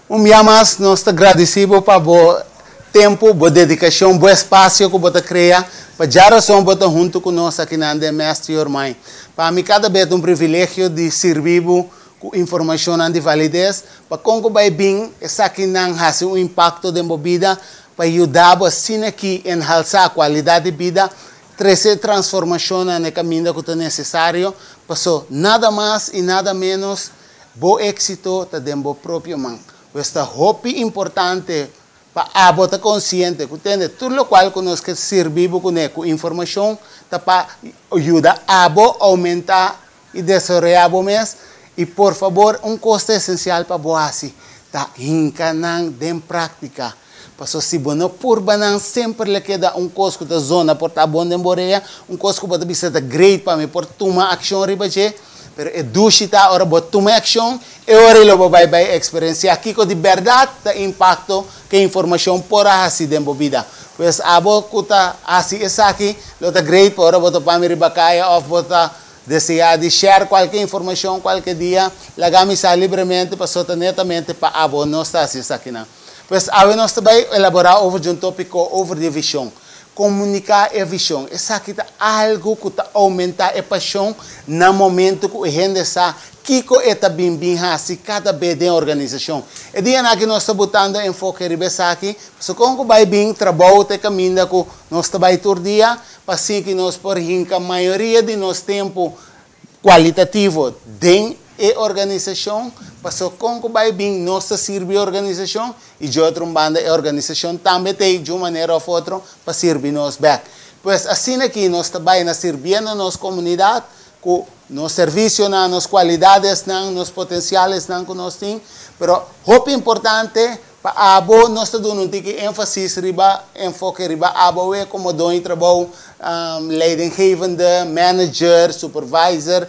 dia mais, nós estamos agradecidos por o tempo, boa dedicação, bom espaço que você cria, para já razão você junto conosco aqui na Mestre e Mãe. Para mim, cada vez um privilégio de servir com informação de validez, para como vai bem, essa aqui não faz um impacto de vida, para ajudar a assim aqui em alçar a qualidade de vida, trazer transformação no caminho que é necessário, para nada mais e nada menos, bom êxito está dentro do próprio mão. Esta hope importante para a estar consciente, que tudo o qual nós que servimos com informação, para ajudar a aumentar e desenvolver o mês. E, por favor, custo essencial para você, tá encanando em prática. Porque se você por banan sempre lhe queda custo da zona por estar bom de boreia, custo que você precisa great para me por tomar ação ribaje, pero é dushita ora bot tomar ação, e ora ele vai experiência aqui com de verdade da impacto que a informação por assim de vida. Pois abo kuta assim essa aqui, lo tá great para botar para me ribacaia of botar desejar de share qualquer informação qualquer dia, lagamos livremente para soltar netamente para abo nós está assim aqui não. Pois agora nós também elaborar over um tópico over de visão, comunicar a visão. Essa aqui é algo que está aumentar a paixão no momento que a gente está que está bem assim cada vez da organização. E dia aqui nós estamos botando enfoque ribesa aqui, so como vai bem trabalho te caminho que nós estamos todo dia, para assim que nós por a maioria de nosso tempo qualitativo dentro da organização, para como vai bem nós servir a organização e de outra banda a organização também tem de uma maneira ou outra para servir nós back. Pois assim aqui nós estamos servindo a nossa comunidade com nos serviços, nas qualidades, nos potenciais que nós temos, mas o importante para abo nós estamos dando ênfase riba, enfoque riba abo é como doing trabalho, leading haven de manager, supervisor,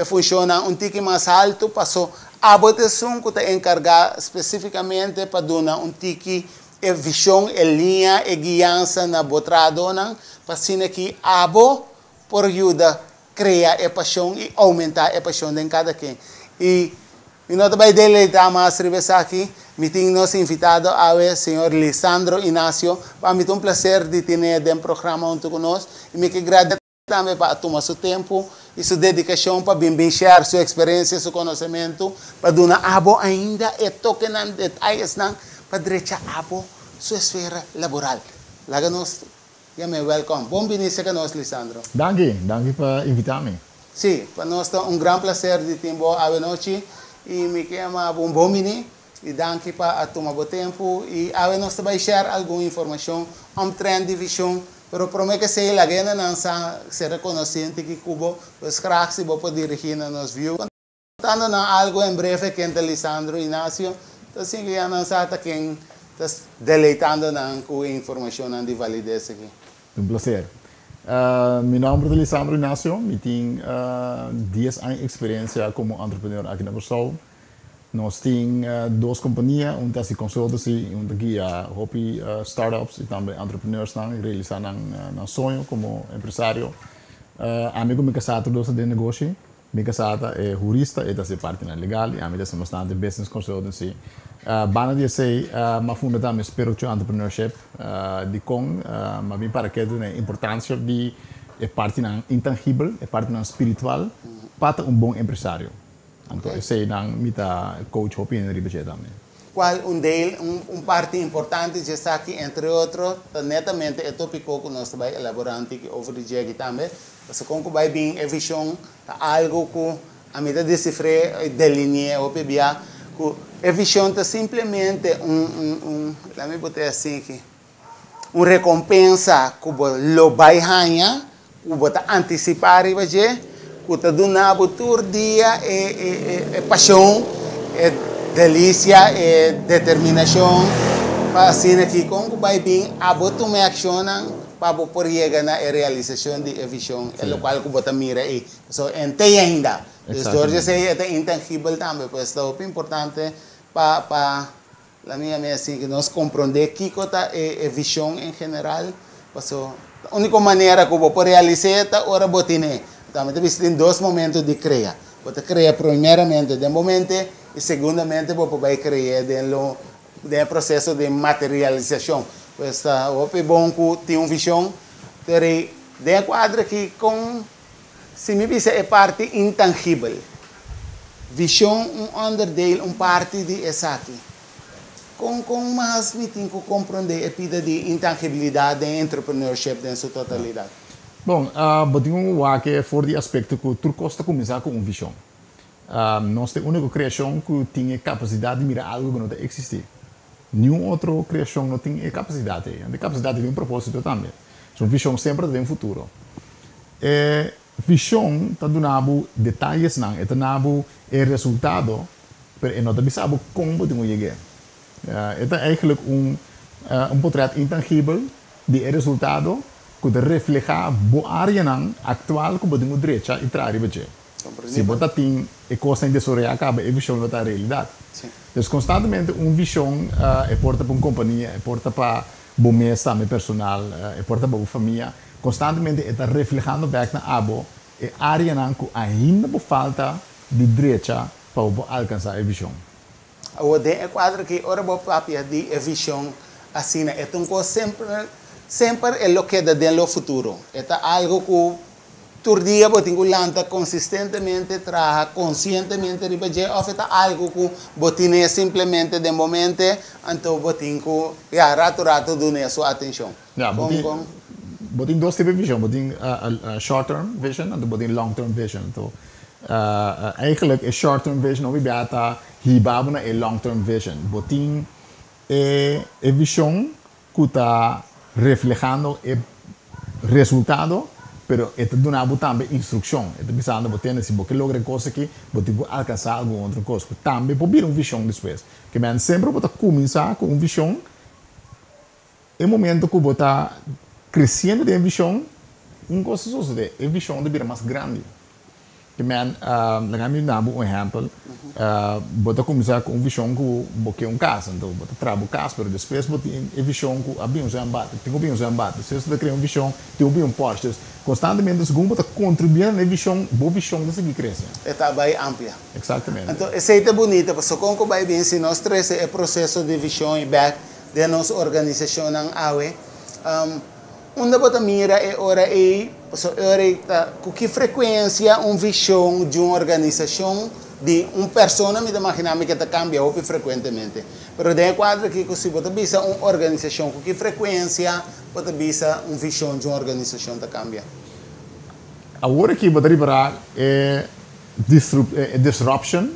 funciona tique mais alto, passou abo te sum que está encarregado especificamente para dar tique visão, linha e guiança na botrado, para assim que abo por ajuda criar a paixão e aumentar a paixão de cada quem. E nós também deleitar mais cerveja aqui, me tem nos invitado ao senhor Lisandro Inácio, para mim é um prazer de ter no programa junto conosco, e me agradeço também para tomar seu tempo e sua dedicação para bem share sua experiência, seu conhecimento, para dar abo ainda e toque nos detalhes para direita abo sua esfera laboral. Laga-nos. Welcome. Bom vinício a nós, Lisandro. Danke por invitar-me. Sim, para nós é grande prazer de ter a noite e me chama bom vinício e danke para tomar o tempo e agora nós também share alguma informação trend de visão, pero prometo que se a gente não se reconhecente que Cuba, os cracks se vão dirigir nos view. Contando algo em breve que é Lisandro Inácio, assim que não sabe quem está deleitando com a informação de validez aqui. Um prazer. Meu nome é Lisandro Inácio, eu tenho 10 anos de experiência como entrepreneur aqui na Brasil. Nós temos duas companhias, uma é consultancy e uma guia hobby startups e também entrepreneurs que realizam um sonho como empresário. Amigo me casado de negócio, me casado é jurista e é parte legal e amigo é bastante business consultancy. Bana dia sei, ma funda também spiritual entrepreneurship de com, ma bem para que a importância de parte intangível, parte espiritual, para bom empresário. Então, eu sei que mita coach hopi na ribeira também. Qual parte importante já está aqui, entre outros, netamente é tópico que nós estamos elaborando aqui over the aqui também, porque como vai bem a visão, algo que a medida de cifre delineia o PBA, que a visão é simplesmente let me botar assim aqui, recompensa que lo vai ganhar, que você antecipar e vai que está dando todo dia é paixão, é delícia, é determinação, para assim aqui, como vai bem, a botar uma ação para por chegar na realização de visão, é o qual que você mira aí. So, ente ainda. Então, eu sei que é intangível também, pois é importante para a minha assim que nós compreender que é visão em geral, a única maneira que você realizar é ora botar também tem dois momentos de criar. Você cria primeiramente de momento e segundamente você vai criar dentro do processo de materialização. Pues é bom que tem uma visão, mas de quadro aqui com, se me diz, é parte intangível. Visão onderdeel, parte de essa aqui. Com mais me tenho que compreender a pida de intangibilidade de entrepreneurship em sua totalidade. Bom, eu que for de aspecto que tu costa começar com uma visão. Nós temos uma única criação que tem capacidade de mirar algo que não existe. Nenhuma outra criação não tem capacidade. A capacidade de um propósito também. Uma visão sempre tem um futuro. Visão está dando detalhes, não, está dando o resultado, mas não sabe como podemos chegar. É eigenlijk portret intangível de resultado que reflete a área atual que podemos direita e trás de se você tem a coisa de desarrollar acaba a visão da realidade. Então, constantemente, uma visão é porta para uma companhia, é porta para o mês personal, é porta para a família. Constantemente está refletindo back na abo a área que ainda falta de direita para alcançar a visão. O de quadro que ora bo papia de visão assim é um coisa sempre é lo que dá no futuro. É algo que todo dia você tem que lançar consistentemente, trabalhar conscientemente, ou é algo que você tem simplesmente de momento, então você tem que rato dar sua atenção. Você tem dois tipos de visão. Você tem a short-term vision e você tem long-term vision. Então, eigenlijk a short-term vision we beata hibaba na a long-term vision. Botin a visão que está reflejando o resultado, pero está dando também instrução. Está pensando que se você logra coisa aqui, você tem que alcançar alguma outra coisa. Também pode vir uma visão depois. Que man sempre você começar com uma visão. No momento que você está crescendo de visão, uma coisa sucede, a visão deve ser mais grande. Que man, me dar um exemplo, você começar com uma visão que você é um caso, então você trabalha o caso, mas depois você tem a visão que a bem usar embate, tem que bem usar embate. Se você cria uma visão, tem que bem posto, constantemente você contribui na visão, boa visão de seguir crescendo. Está bem ampla. Exatamente. Então, essa é bonita, porque como vai bem se nós três é processo de visão e back de nossa organização na AWE. Onde você mira é hora com que frequência uma visão de uma organização de uma pessoa me imagina que está cambiando frequentemente. Mas de quadro que se você visa uma organização com que frequência você visa uma visão de uma organização está cambiando. Agora que você para disruption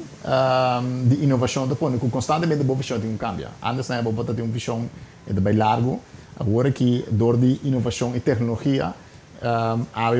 de inovação depois que constantemente a visão tem cambia. Antes não você tem uma visão é bem largo. Agora que door die inovação e tecnologia há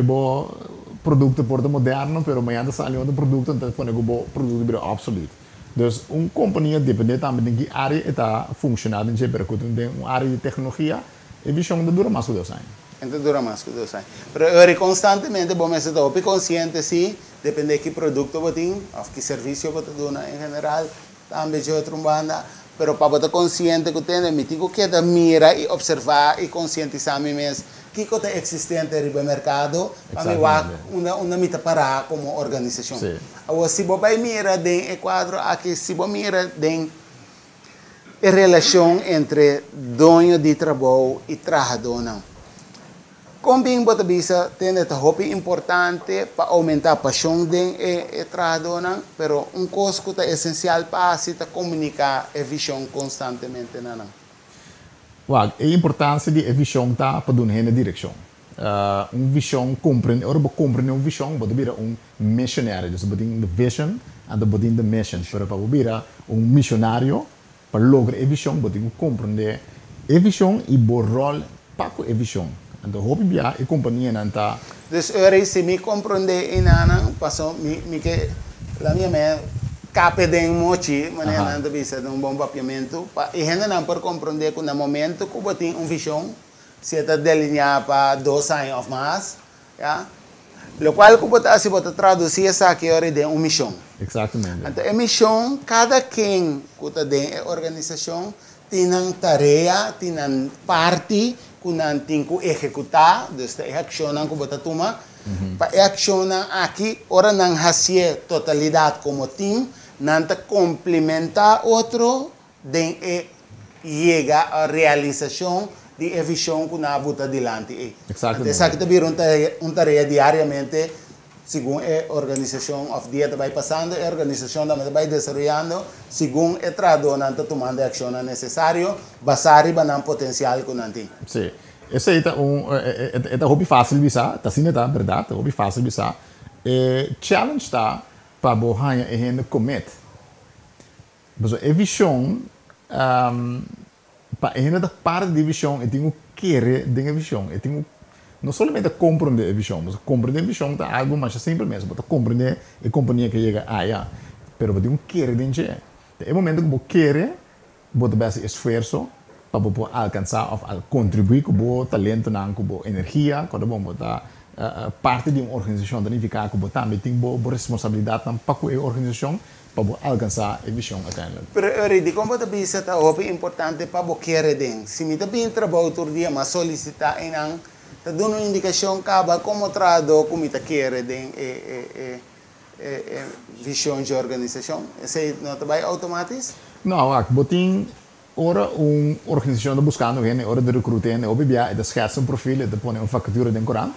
produto porta moderno, pero amanhã está saindo produto então quando o produto vira obsoleto. Então, uma companhia depende também de que área está funcionando, em percute tem uma área de tecnologia e visão de dura mais que 2 anos. Então dura mais que 2 anos. Mas constantemente bom mas estou consciente sim, depende de que produto você tem, ou que serviço você dá em geral, também de outra banda. Pero para estar consciente que tem, me tenho que mira e observar e conscientizar a mim mesmo que está existente no mercado para me uma mita para como organização. Agora se você mira den quadro aqui se você mira den a relação entre dono de trabalho e trabalhador não. Como bem você bisa tem esta hobby importante para aumentar a paixão de trabalhador não, pero coisa que é essencial para se comunicar a visão constantemente não. A importância de a visão tá para dar uma direção. Uma visão compreende, ora para compreender uma visão, você vira missionário, dus você tem a vision e você tem a mission. Para virar missionário, para lograr a visão, você tem que compreender a visão e o rol para a visão. Então, hobby bia e companhia não tá. Dus se me compreender em nada, passou me que a minha cape de mochi, maneira não bisa de bom papiamento, e ainda não por compreender que no momento que você tem uma visão, se está delineada para 2 anos ou mais, já. Lo qual que você traduzir essa aqui de uma missão. Exatamente. Então, a missão, cada quem que está dentro da organização tem uma tarefa, tem uma parte que não tem que executar, dus é ação que você toma, para accionar aqui, ora não fazer totalidade como time, nanta complementa outro, den llega a realização de a visão que na buta adiante. Exatamente. Essa que também uma tarefa diariamente, segundo a organização of dia vai passando, a organização também vai desenvolvendo, segundo o trado nanta tomando a ação necessária, basari banam potencial que nanti. Sim. Esse é hobby fácil bisa, tá sim, tá verdade, hobby fácil bisa. Challenge tá para borrar e gente comet. Mas a visão para gente da parte de visão, eu tenho querer de visão, eu tenho não somente compreender a visão, mas compreender a visão tá algo mais simples mesmo, para compreender a companhia que chega já, pero eu tenho querer dentro. É o momento que eu quero, vou ter esse esforço para poder alcançar ou contribuir com o talento, com a energia, quando vamos botar parte de uma organização, significa que também tem boa responsabilidade para a organização para alcançar a visão uiteindelijk. Pero di como tabi sa tao importante para o querer den. Se me tabi trabalho todo dia, mas solicitar enang ta dono indikasyon ka ba como trado kumita querer den visão de organização. Esse não trabalha automático? Não, botin ora organização está buscando gente, ora de recrutar, ou bebia, é schets profiel, de põe vacature den corant.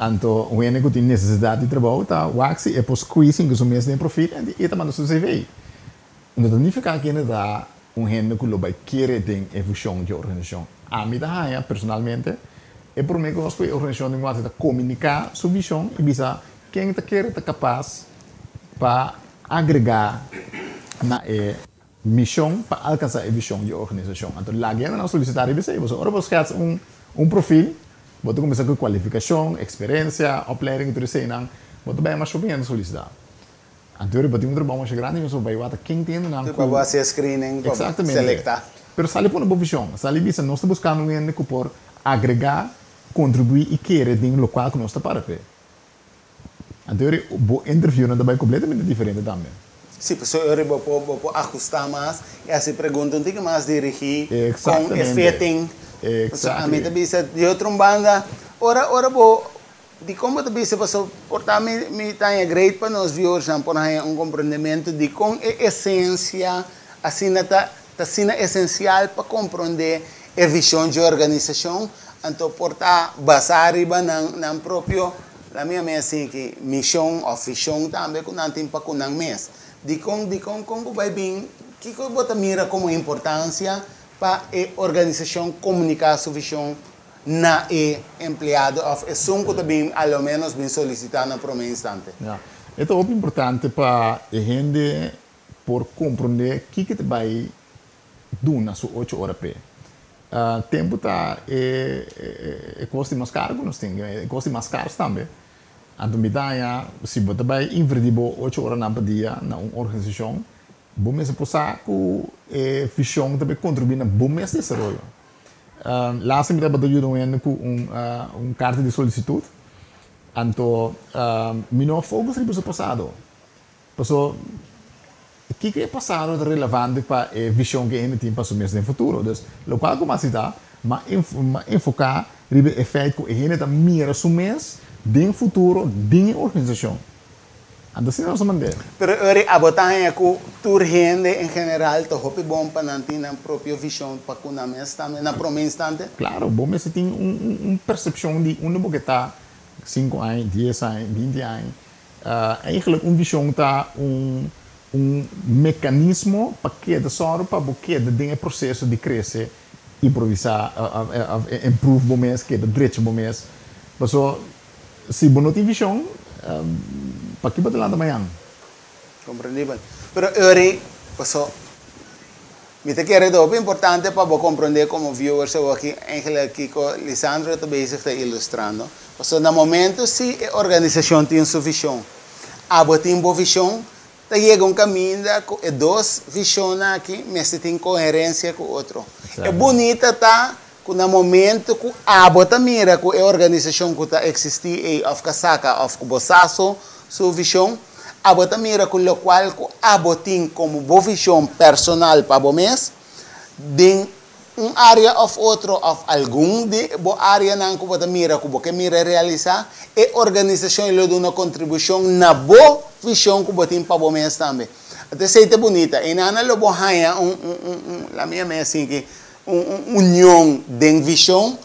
Anto, o ene que tem necessidade de trabalho, tá, o axi é por squeezing que o mesmo perfil e tá mandando seu CV. Então, significa que ele dá gente que vai querer ter evolução de organização. A mim da personalmente, é por mim que a organização tem que comunicar sua visão e bisa quem está quer está capaz para agregar na missão para alcançar a visão de organização. Então, lá que não solicitar e bisa, você ora você perfil. Você começa com qualificação, experiência, opleiding, tudo isso aí, você vai mais sobre a solicitar. Então, você tem um trabalho mais grande, você vai ver quem tem não. Para fazer screening, para selectar. Mas sali por uma boa visão, sali bisa nós estamos buscando um que por agregar, contribuir e querer dentro do local que nós estamos para ver. Então, o interview não vai completamente diferente também. Sim, porque eu vou ajustar mais e assim pergunto um pouco mais dirigir com efeito. A mim também se de outra banda, ora vou de como também se você portar me tá great para nós viewers não por compreendimento de com a essência assim tá essencial para compreender a visão de organização, então portar basar riba nan próprio la minha assim que missão ou visão também com não tem para com não mês de com vai bem que você mira como importância para a organização comunicar sua visão na empregado ou é som que também ao menos bem solicitar na primeiro instante. É muito importante para a gente por compreender o que vai dar na sua 8 horas pé. Tempo tá custa mais caro, nós temos custa mais caro também. Então, se você vai investir 8 horas por dia na uma organização, bom mês passar com visão também contribuir na bom mês de desenvolvimento. Lá se me dá para ajudar com carta de solicitude. Então, meu foco é o passado. Passou, o que é passado é relevante para a visão que a gente tem para o mês no futuro. Então, o qual como se dá, mas enfocar o efeito que a gente mira o mês no futuro da organização. Assim nós vamos manter. Pero a botar é que toda gente em geral tá hope bom para nanti na própria visão para que na mês também na primeiro instante. Claro, bom mês tem percepção de um que está 5 anos, 10 anos, 20 anos. Eigenlijk visão tá mecanismo para que de sorte para que de processo de crescer, improvisar, improve bom mês que de direito bom mês. Então, se bom não tem visão para que bater lá amanhã? Compreendível. Pero ori, paso, me te quero dar importante para compreender como viewers aqui, aqui com Lisandro também se está ilustrando. Paso, no momento se a organização tem sua visão, a tem boa visão, tá chega caminho com duas visões aqui, mas tem coerência com o outro. É bonita tá que no momento que a bota mira que a organização que está existir of casaca of bosaço sua visão a bota mira com o qual que a botin como boa visão personal para o mês de área of outro of algum de boa área não que bota mira que mira realizar e organização ele dá uma contribuição na boa visão que botin para o mês também Até seita bonita. E nana lo bohaya la minha mãe assim que união de visão,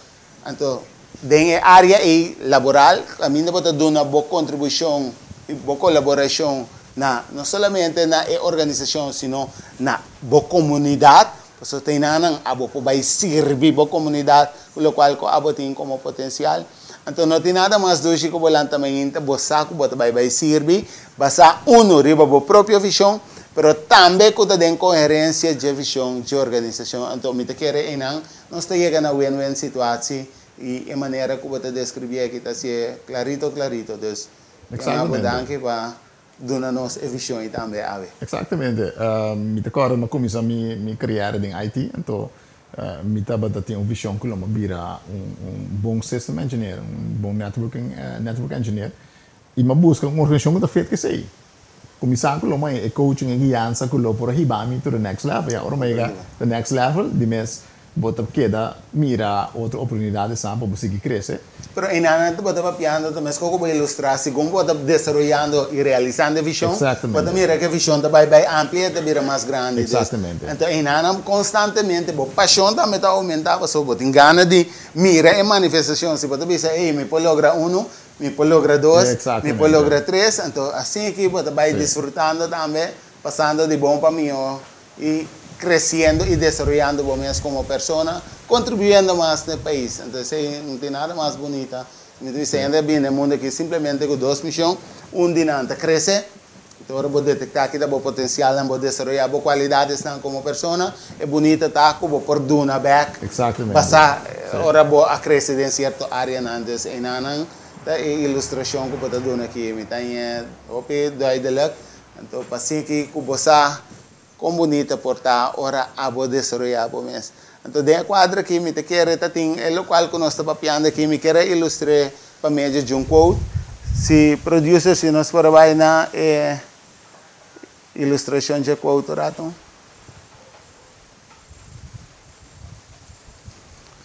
então de área e laboral, a mim bota dar uma boa contribuição e boa colaboração na não somente na organização, sino na boa comunidade. Porque tem nana abo vai servir boa comunidade, com o qual abo tem como potencial. Então não tem nada mais do que o volante também então boa bota vai servir, basta riba a própria visão. Pero também que tem coerência de visão de organização. Então, me quer não está chegando a win-win situação e a maneira que você descreveu aqui está se clarito. Então, danke para dar nos visão e também a ver. Exatamente. Me recordo na comissão me criar em IT, então me estava tendo uma visão que eu vira bom system engineer, bom network engineer, e me busca uma organização que está feita que sei. Começar com o coaching e guiança com o por hibami to the next level. Ya, orang mereka the next level di mes bota queda mira outra oportunidade para você crescer. Pero inana tu bota papiando também como vai ilustrar se como bota desenvolvendo e realizando a visão. Bota mira que a visão tá vai amplia, tá vira mais grande. Exatamente. Então inana constantemente bo paixão também tá aumentando, só bota engana de mira e manifestação se bota bisa me pode lograr me pode lograr 2, me pode lograr 3, então assim que você vai desfrutando também, passando de bom para mim e crescendo e desenvolvendo você como pessoa, contribuindo mais no país. Então, não tem nada mais bonito. Me dizendo bem no mundo que simplesmente com 2 missões, dinante cresce, então você detectar que dá bom potencial, você desenvolver boas qualidades como pessoa, é bonita tá como por duna back. Exatamente. Passar ora a crescer em certa área antes e não a ilustração que eu estou aqui, me tem ope duidelijk, então assim que você como bonita portar ora abo desenvolver mês. Então de quadro aqui me te quer tem o qual que nós está papiando aqui me quer ilustrar para meio de quote. Se producer se nós for vai na ilustração de quote rato.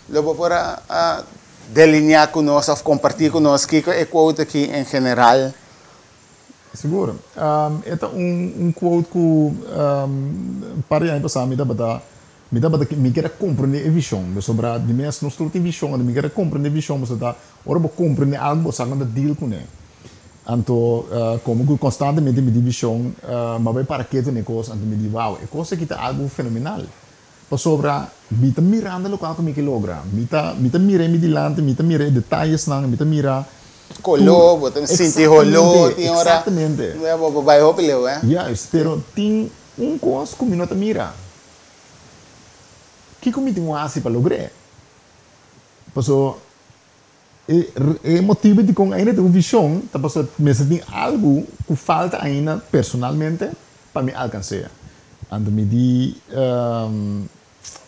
Logo por a delinear conosco, compartilhar conosco que é quote aqui em geral. Seguro. Esta quote que para aí passar me quer compreender a visão, sobre a dimensão nossa visão, me quer compreender a visão, mas tá, ora vou compreender algo, você não deal com ele. Então, como constantemente me divisão, mas vai para que tu negócio, então me diz, wow, é coisa que tá algo fenomenal. Sobre me tá mirando o local que me logra, me tá mirando dilante, me tá mirando detalhes, me tá mirando color, botam sentir rolou, tem hora. Exatamente. Não é bom, vai roubar, Yes, pero tem coisa que me não mira. Que me tem assim para lograr? Passo motivo de com ainda tem uma visão, tá passo me tem algo que falta ainda personalmente para me alcançar. Ando me di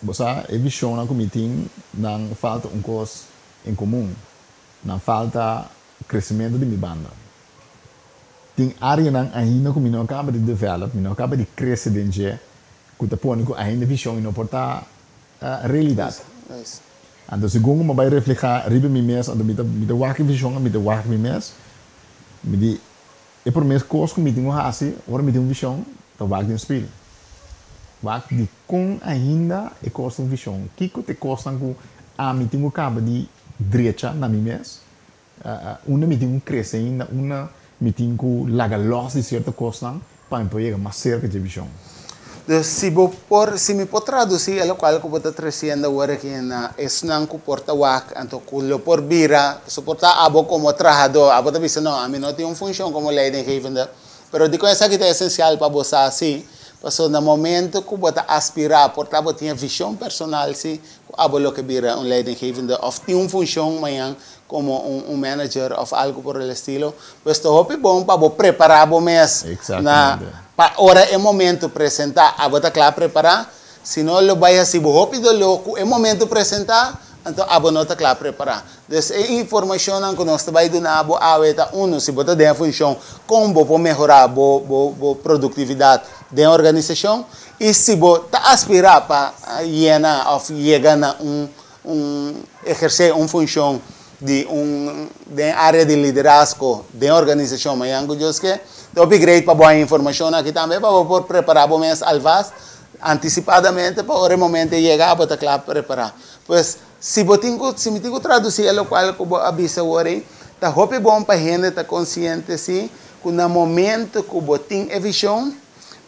você a visão que me tem não falta coisa em comum, não falta crescimento de minha banda. Tem área ainda que não acaba de desenvolver, não acaba de crescer dentro que está pondo ainda visão e não porta realidade. Então, segundo eu vai refletir riba mi mês, então me dá waque visão, me dá waque mi mês, me di é por mês coisa que me tem assim, agora me tem uma visão, então waque de espelho. Waque de com ainda é coisa de visão. Que te costa que a me tem acaba de direita na mi mês. Una meeting cresce ainda, una meeting que laga los de certa coisa para chegar mais cerca de visão. Se me pode traduzir o qual que você está trazendo agora aqui na não que porta wak, então que por vira, suporta abo como trabajador, abo está dizendo não, a mim não tem uma função como leidinggevende, pero de coisa que é essencial para você assim. Porque no momento que você aspirar, porque você tem visão personal, se abo que vira leidinggevende, ou tem uma função amanhã como manager ou algo por el estilo, pues todo é bom para preparar o mês. Para hora é momento apresentar, a você claro preparar, se não lo vai assim, rápido louco, é momento apresentar, então a não está claro preparar. Então, a informação que nós vai dar a se você tem a função, como para melhorar a produtividade da organização, e se você aspirar para chegar a exercer uma função de área de liderazgo de organização, mas eu acho que é upgrade para boa informação aqui também, para preparar o mês alvas antecipadamente, para o momento chegar, para estar preparar. Pois, se me tenho traduzir o qual eu aviso hoje, tá hope bom para a gente estar consciente, sim, que no momento que eu tenho a visão,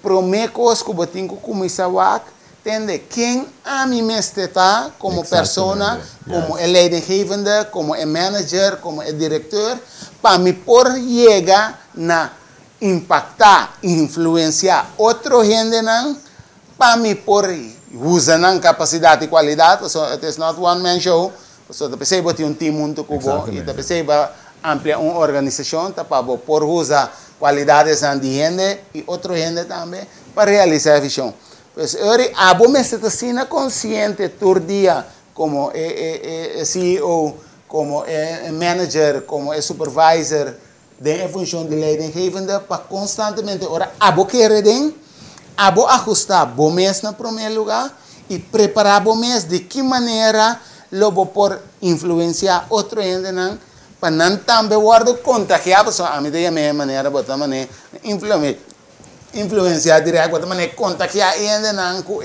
promecos que eu tenho que começar a entender quem a mim está como persona, como é leidinggevende, como é manager, como é diretor, para me por chegar na impactar, influenciar outro gente, para me por usar na capacidade e qualidade. So, it is not one man show. So, você precisa ter time muito cubo e precisa ampliar uma organização para por usar qualidades de gente e outro gente também para realizar a visão. Pues ahora, abo me está siendo consciente todo día como CEO, como manager, como supervisor de función de leidinggevende para constantemente ahora abo querer abo ajustar bom mês na primeiro lugar e preparar bom mês de que maneira logo por influenciar outro gente para não também guardar contagiado só a mim de minha maneira botar maneira influenciar direto, mas também contagiar ainda não com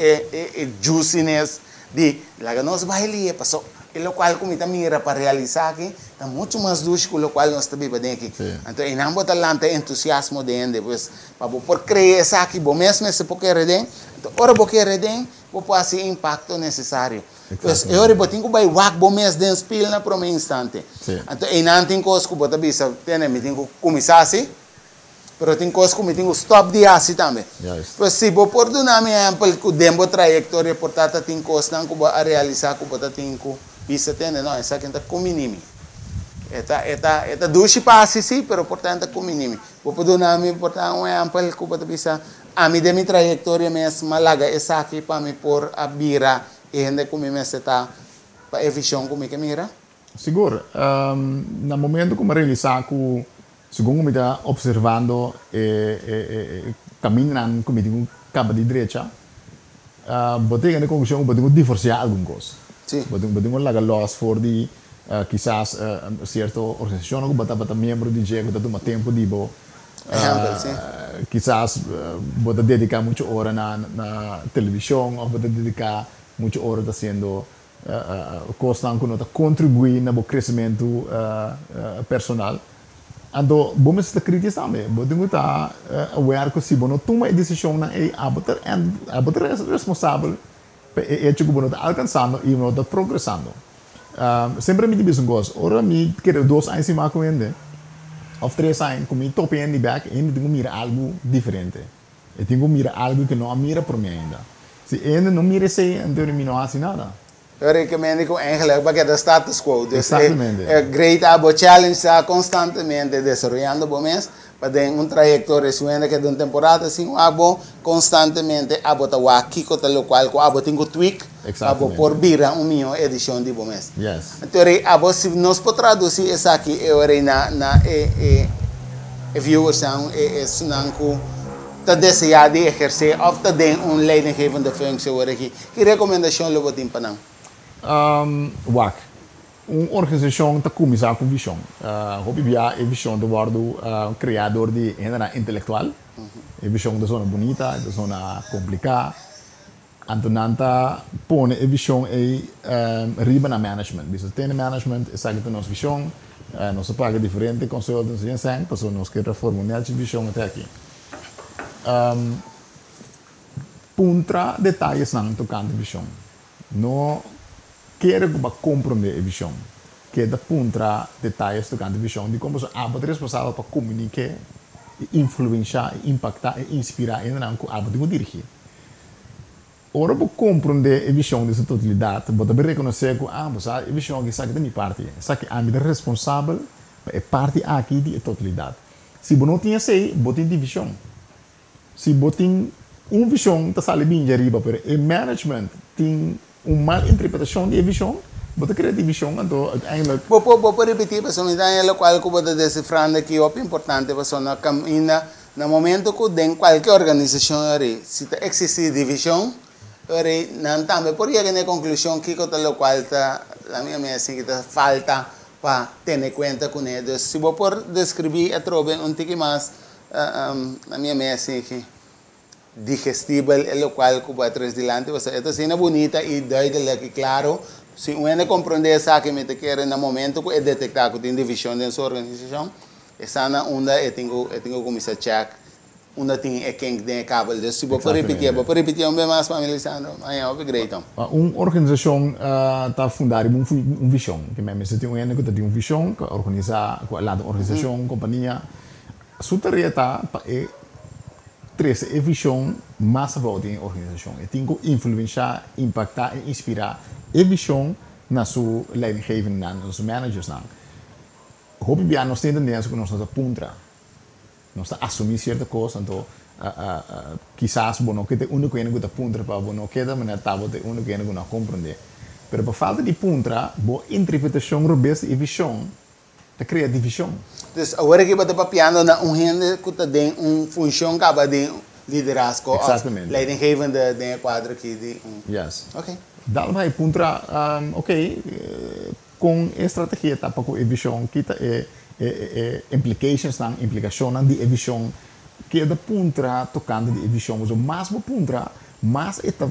juiciness de lá que nós vai ali passou e o qual como está mira para realizar aqui está muito mais luxo com o qual nós estamos vivendo aqui então e não botar lá entusiasmo de ainda pois para por criar essa aqui bom mesmo se porque redem então ora porque redem vou fazer impacto necessário pois eu ora botinho vai wak bom mês de spill na pro instante então e não tem coisa que botar bisa tem me tem que começar assim pero tem coisas que me tenho stop de assim também. Pois se vou por do nome amplo que dembo trajetória portata tem coisas não que vou realizar que botar tem que bisa tem não essa que está com mínimo. Eta dushi passe sim, pero portanto com mínimo. Vou por do nome portar amplo que botar bisa a mim de minha trajetória mesmo malaga essa aqui para me por a bira e ainda como me está para visão como que mira. Seguro. No momento como realizar com segundo me está observando caminhando como digo cabo de direita botei na conclusão botei divorciar alguma coisa botei lá loss for de quizás certa organização que bota membro de jeito que dá tempo de bo quizás bota dedicar muita hora na televisão ou bota dedicar muita hora fazendo coisas que não contribuir no crescimento personal. Ando, bom está crítico também. Bom tenho tá aware que se bom toma a decisão na abater responsável é que bom está alcançando e não está progressando. Sempre me diz um gosto. Ora me quero 2 anos em mais com ele, ou 3 anos com me top em back e me tenho mira algo diferente. Eu tenho mira algo que não mira por mim ainda. Se ainda não mira se então me não faz nada. Eu recomendo que eigenlijk para que status quo. Dus é great abo challenge está constantemente desarrollando bom mês para ter trajetória suena que de uma temporada assim abo constantemente abo tá aqui com o qual abo tem que tweak abo por vira minha edição de bom mês. Yes. Então abo se nós podemos traduzir essa aqui eu na viewers são sunanku tá desejado de exercer of tá den leidinggevende functie aqui. Que recomendação lo botin para não? WAC, uma organização que começa com visão. Hobby via a visão do bordo criador de energia intelectual. A visão da zona bonita, da zona complicada. Antonanta põe a visão riba na management. Bisa tem management, é sabe que nossa visão, nossa paga diferente, consultants e assim, pessoas nós queremos reformular a visão até aqui. Puntra detalhes não tocando visão. No quero compreender a visão, que da puntra detalhes tocando a visão de como a aba responsável para comunicar, influenciar, impactar e inspirar ainda não a aba de dirigir. Ora para compreender a visão dessa totalidade, você deve reconhecer que a visão que sabe da minha parte, sabe que a minha responsável é parte aqui da totalidade. Se você não tinha sei, você tem divisão. Se você tem uma visão, está sale bem de arriba, mas o management tem uma mal interpretação de visão, você cria divisão, então ainda. Vou repetir, pessoal, então é o qual que você decifrando aqui é importante, pessoal, na caminha, no momento que tem qualquer organização, se existe divisão, não também por aí na conclusão que o qual está a minha assim que falta para ter cuenta com ele. Se vou por descrever a trobe um tique mais na minha mesa aqui digestivo, el cual que va atrás delante, esta escena bonita y duidelijk y claro, si uno comprende esa que me te quiere en el momento que detectar que tiene división de su organización, esa na onda tengo como ese check, onda tiene que de cable, dus si vos repetir un vez más para me Lisandro, aí ó, great. Uma organização está fundada em uma visão, que mesmo tem um que tem uma visão, que organiza, que lá da organização, companhia, sua tarefa está três é visão mais volta em organização. E tem que influenciar, impactar e inspirar a visão na sua leidinggevende, na sua managers. Hoop je nós temos que nós estamos a puntra. Nós estamos a assumir certa coisa, então quizás não que uno que não puntra para não que da maneira tábua de uno que não compreender. Pero por falta de puntra, boa interpretação robusta e visão, te cria divisão. Dus agora que bota papiando na gente que tem função acaba de liderazgo, leidinggevende de quadro aqui de Yes. Okay. Daal vai puntra, com a estratégia tá para com a visão que tá implications na implicação na de visão que da puntra tocando de visão, mas mais bo puntra, mais eta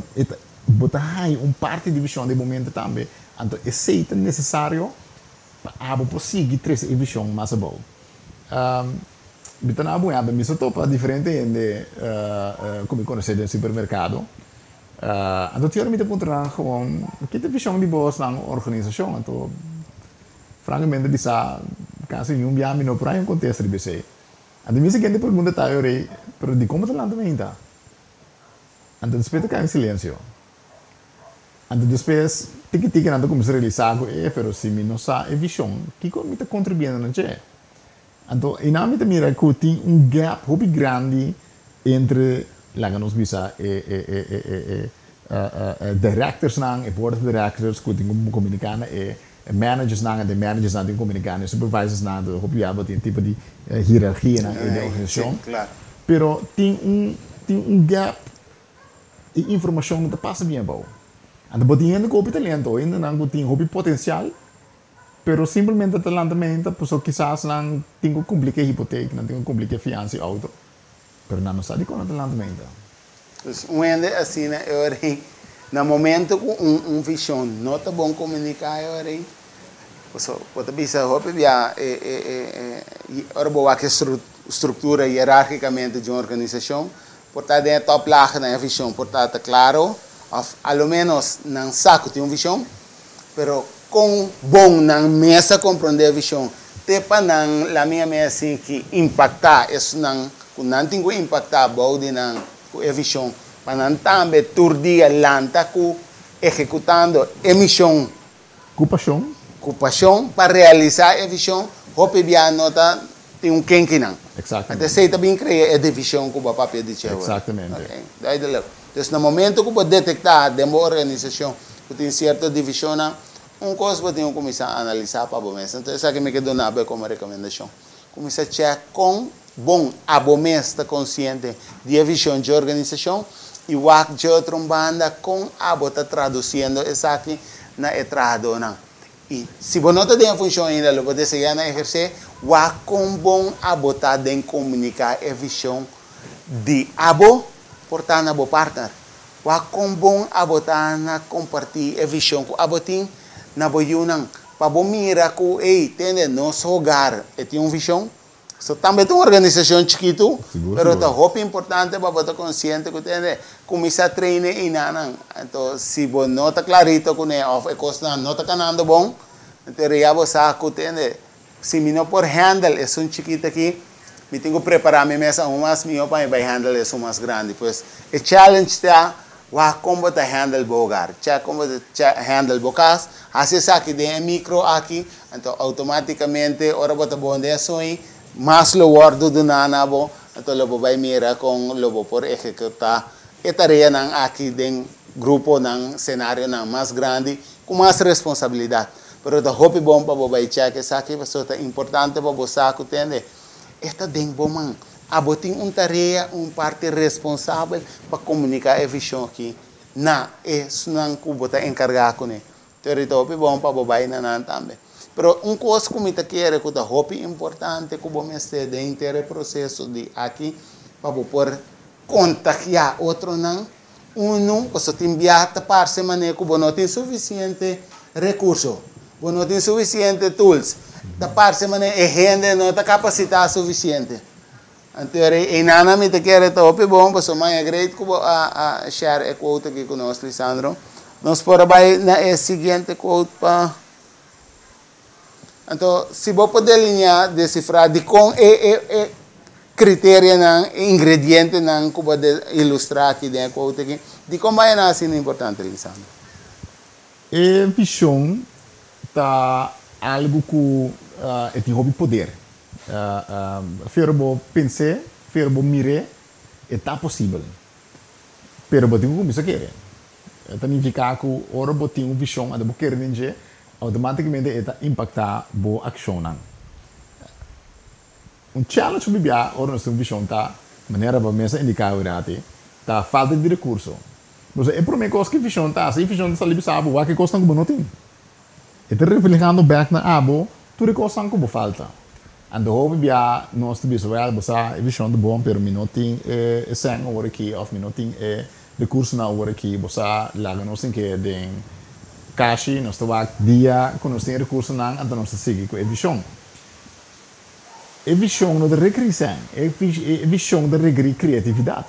botar aí parte de visão de momento também, então é necessário para conseguir três visão mais boa. Então, a missa topa diferente de como conhecer no supermercado. Então, tinha me apontar gewoon que tem visão de boa na organização. Então, francamente, dessa caso nenhum dia me não para um contexto de BC. Então, me seguinte pergunta tá eu rei, pero de como tá lá também tá. Então, depois cai em silêncio. Então, depois tique nada como se realizar, pero se me não sabe visão, que como está contribuindo na gente. Então, e na minha mira que tem gap muito grande entre lá nos bisa directors nang e board of directors que tem como comunicar managers nang de managers nang tem comunicar supervisors nang do hope já tem tipo de hierarquia na organização. Claro. Pero tem gap e informação não passa bem bom. Então, botinha no copo talento ainda não tem hobby potencial. Pero simplesmente o talento, pues quizás não tem que complicar a hipoteca, não tem que complicar a fiança e auto. Pero não sabe como o talento. Então, ende assim, né, eu no momento com visão, não tá bom comunicar, eu pode pensar, hope já ora boa que estrutura hierarquicamente de uma organização, portanto é top laag na visão, portanto claro, ao menos não saco tem uma visão, pero com bom na mesa compreender a visão, tepa na la minha mesa que impactar, isso não tem que impactar bode na a visão, para não também turdia lanta com executando a missão, ocupação para realizar a visão, hope bia nota tem quenquinan. Exatamente. Até sei também criar a divisão com o papel de chefe. Exatamente. Okay. Daí dele. Então no momento que pode detectar de uma organização que tem certa divisão coisa que eu começar a analisar para o mês. Então, essa que me quedou na como recomendação. Começar a checar com bom a mês está consciente de visão de organização e o que de outra banda com a está traduzindo essa aqui na entrada não. E se você não tem a função ainda, você pode seguir a exercer o com bom a está de comunicar a visão de abo portanto a partner. O com bom a está na compartilhar a visão com abo tem na boiunang para mira ko tende nosso hogar tem uma visão so também tem uma organização chiquito pero tá hope importante para botar consciente que tende começar a treinar e nanang então se você não está clarito com of coisa não está canando bom teria você que tende se me não por handle é um chiquito aqui me tenho que preparar minha mesa mais meu para vai handle é mais grande pois o challenge está como está handle bogar, como está handle bocas, assim aqui de micro aqui, então automaticamente ora bota bom dessa aí, mais lo guardo do nanabo, então lobo vai mira com lobo por executar a tarefa nang aqui de grupo nang cenário nang mais grande, com mais responsabilidade. Pero tá hope bom para vai check essa aqui, porque é importante para você que entende. Esta den bom man. Tem uma tarefa, parte responsável para comunicar a visão aqui. Não é não que você encarregar com ele. Então, é bom para o bairro também. Pero coisa que me quer que tá hobby importante que bom este dentro do processo de aqui para poder contagiar outro não você tem viajar para semana que não tem suficiente recurso, não tem suficiente tools, da para semana é gente não está capacitada suficiente. Então, em nada me quer top bom, mas é great que a share a quote aqui conosco, Lisandro. Nós podemos na seguinte quote para então, se você puder alinhar, decifrar de com critério, ingrediente que pode ilustrar aqui dentro, de como é assim importante, Lisandro? A visão está algo que tem hobby poder. Ferbo pensar, ferbo mirar, está possível. Pero você tem que querer. Significa que ora você tem uma visão, você quer dizer automaticamente está impactar boa ação. Challenge que bibia ora nós temos visão tá maneira para mesa indicar o rate tá falta de recurso. Mas é por mim que visão tá, se visão está ali sabe o que custa que não tem. Está refletindo back na abo, tudo custa que falta. Ando hobby bia nós temos visual, bosa visão de bom pero não tem sang over aqui of não tem recurso na over aqui, bosa laga nós tem que den Kashi, nós estamos dia com nós tem recursos não, então nós seguimos com a visão. A visão não de recriação, a visão de recriar criatividade.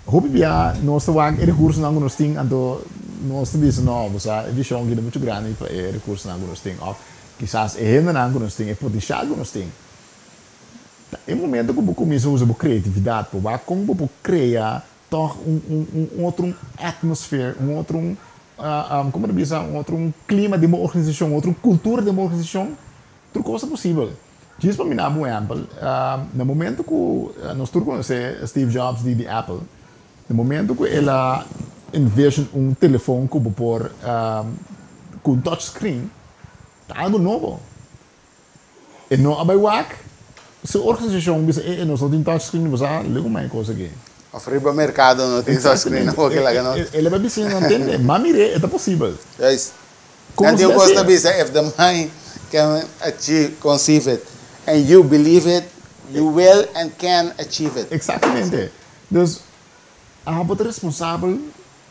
Hobby bia nós estamos recursos não nós tem, então nós temos não, a visão que é muito grande para recursos não nós tem, ou quizás é ainda não nós tem, é potencial que nós tem. É momento que você começa a usar a criatividade, para como criar toch outro atmosfera, outro como eu disse, outro clima de uma organização, outra cultura de uma organização, outra coisa possível. Diz para mim, por exemplo, no momento que nós conhecemos Steve Jobs de Apple, no momento que ele investe telefone que pode com touchscreen, é algo novo. E não é bem se a organização diz que nós não temos touchscreen, você liga uma coisa aqui. Oferir para o mercado, não tem touchscreen, não que lá não. Ele vai dizer, não entende, mas mire, é possível. Yes. And you gosta de dizer, if the mind can achieve, conceive it, and you believe it, you will and can achieve it. Exatamente. Então, a botar responsável,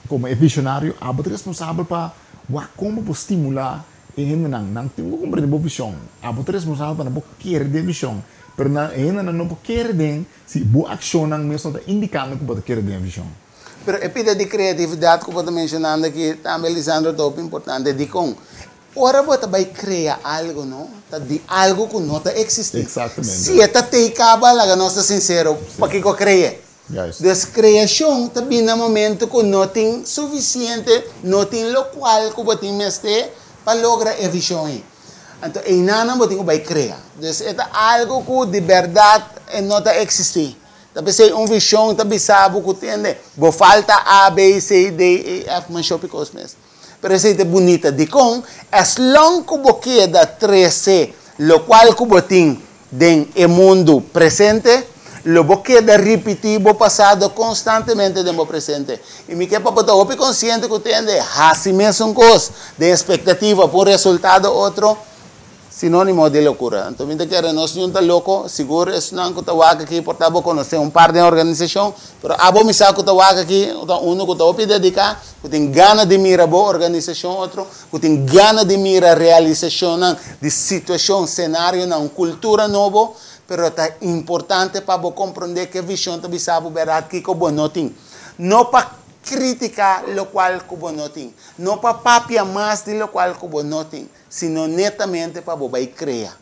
como é visionário, a botar responsável para como estimular e não tem como compreender a visão. A botar responsável para não querer de visão. Pero ainda não quer den se boa ação não mesmo está indicando que pode querer den visão. Pero a pida de criatividade que você mencionando aqui também Lisandro top importante de com ora você vai criar algo não tá de algo que não está existindo. Exatamente. Se está te caba lá nós está sincero para que eu crie. Yes. Criação também no momento que não tem suficiente não tem local que você mestre para lograr a visão. Então, em nada você vai criar. Então, é algo que de verdade não existe. Talvez seja uma visão, talvez sabe que tem. Vou falta A, B, C, D, E, F, mas shopping cosmes. Mas é bonita. De com, as long que você queda 3C, lo qual que você tem no mundo presente, lo você queda repetir o passado constantemente no presente. E me quer para você consciente que tem assim mesmo coisa, de expectativa por resultado outro, sinônimo de loucura. Então, me quer nós não está louco, seguro, isso não que está aqui, portanto, conhecer par de organização, mas a bom missão que está aqui, um que está dedicar, que tem gana de mirar boa organização, outro, que tem gana de mirar realização de situação, cenário, cultura nova, mas é importante para compreender que a visão também sabe verdade que o não tem. Não para criticar o qual que não tem, não para papiar mais de lo qual que não tem, sino netamente para você criar.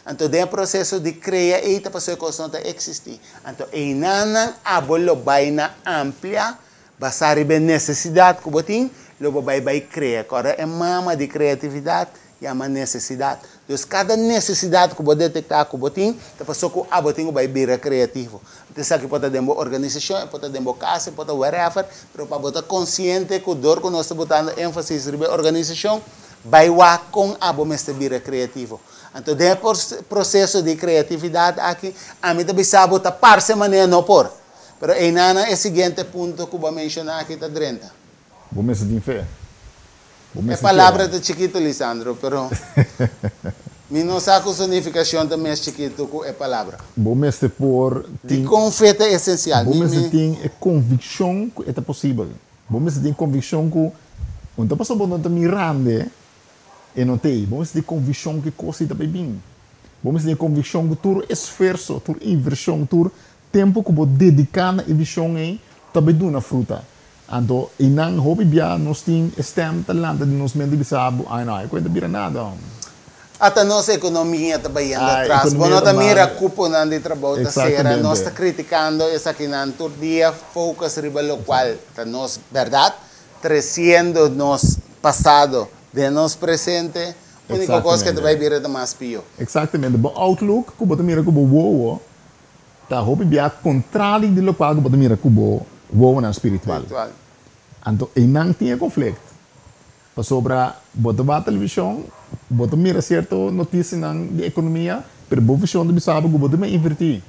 Então, é um processo de criar e a pessoa que existir. Então, em nada, a bola vai na amplia, basar em necessidade que você tem, você vai criar. Agora, é mama de criatividade e é uma necessidade. Então, cada necessidade que você detectar que você tem, a pessoa que você vai virar criativo. Então, sabe que pode ter uma organização, pode ter uma casa, pode ter whatever, mas para você consciente que o dor que nós estamos botando ênfase na organização, vai com a bomesta vira criativo. Então, o processo de criatividade aqui, a mim também sabe que par semana não por. Mas em nada é o seguinte ponto que eu vou mencionar aqui está dentro. Bomesta tem fé. É palavra de chiquito, Lisandro, pero mi não saco significação também é chiquito com é palavra. Bom, mas por De confeta é essencial. bom, mas tem convicção que é possível. Bom, mas tem convicção que não passa por não mirando e não tem. Bom, mas tem convicção que coisa está bem. Bom, mas tem convicção que tu esforço, tu inversão, tu tempo que você dedicar na visão aí também dá na fruta. Então, e não hobby bia nós tem stem talento de nós mente bisabo, ai não, eu ainda bira nada. Até nossa economia também anda atrás. Bom, nós mira cupo não de trabalho da cera, nós está criticando essa que não todo dia focus riba lo qual, tá nós verdade, trazendo nos passado de nos presente, a única coisa que vai vir é mais pior. Exatamente. O outlook que você mira como wow, tá hobby bia contrário de lo qual que você mira como wow na espiritual. Então, e não tinha conflito. Sobre botar a televisão, botar mira certa notícia de economia, pero boa visão de bisabo que botar me invertir.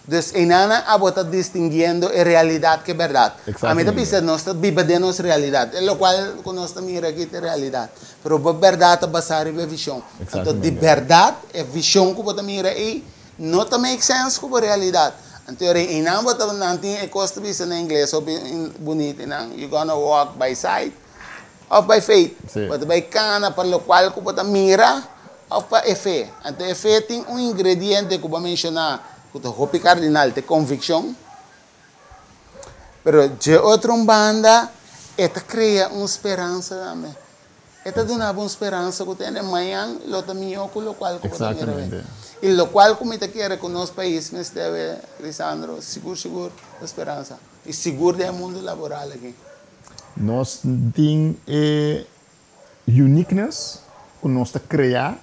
Dus inana a botar distinguindo a realidade que é verdade. A mim também nós está vivendo nossa realidade, é o qual nós mira aqui é realidade. Pero a verdade é basada em visão. Então, de verdade é visão que botar mira aí, não tá make sense com a realidade. Então, inana botar não tem costa vista em inglês, bonito, não. You gonna walk by sight. Of by faith, but by cana para lo qual que você mira, of by fé. Então, a fé tem ingrediente que eu vou mencionar, que é o cardinal de convicção. Pero de outra banda, esta cria uma esperança também. Esta dá uma esperança que tem amanhã, lo também com lo qual que você mira. E lo qual como te quer com nosso país, mas deve, Lisandro, seguro, esperança. E seguro do mundo laboral aqui. Nós temos uniqueness que nós criamos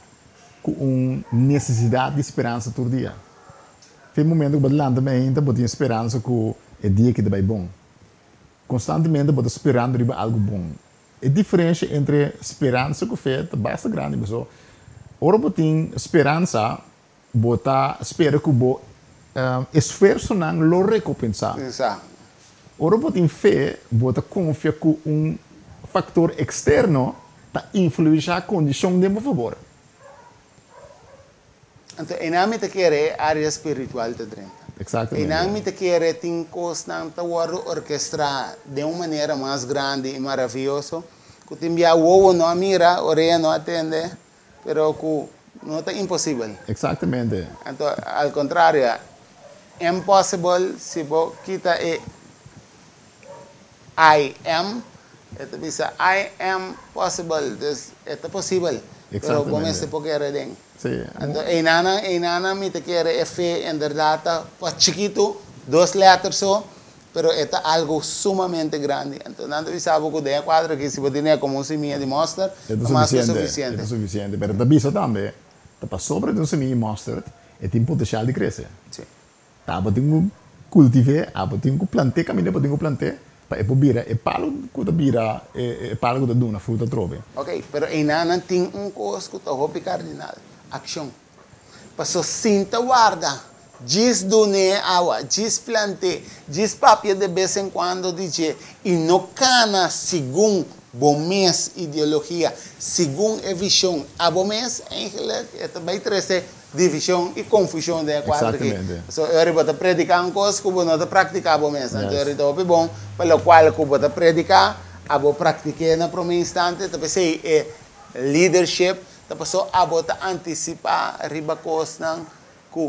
com uma necessidade de esperança todo dia. Tem momento que você também tem esperança que o dia que vai bom. Constantemente você esperando algo bom. A diferença entre esperança e fé é bastante grande. Ora você tem esperança, você espera que o esforço não lo recompensa. Exato. Ora, você tem fé, você confia que fator externo está influenciando a condição de meu favor. Então, enami te quer área espiritual de dentro. Exatamente. Enami te quer tem constante orquestra de uma maneira mais grande e maravilhosa. Que te envia o não mira, orelha não atende, pero que não é impossível. Exatamente. Então, ao contrário, é impossível se você quita I am, ito bisa, I am possible, ito possible. Pero comienza por querer den. Sí. Entonces, enana mi te quiere fe en verdad, pues chiquito, 2 letras so, pero es algo sumamente grande. Entonces, nada bisa algo de cuadro que si vos tenés como un semilla de monster, más que suficiente. Es suficiente, pero te bisa también, te pasa sobre un semilla de monster, es un potencial de crecer. Sí. Tá, tenho que cultivar, tenho que plantar, caminhar, tenho que plantar. E poi bira, e palo que bira, e palo que dá fruta trove. Ok, pero inana tem coisa que é o cardinal, ação. Passo sinta guarda, diz dune água, diz plante, diz papel de vez em quando diz, e não cana segundo bom mês ideologia, segundo a visão, a bom mês, vai trazer divisão e confusão de quadro aqui. So, eu vou predicar uma coisa que eu não praticar bom mês. Então, eu estou bom, pelo qual eu vou predicar, eu vou praticar na primeiro instante, depois é leadership, depois eu vou antecipar riba coisa que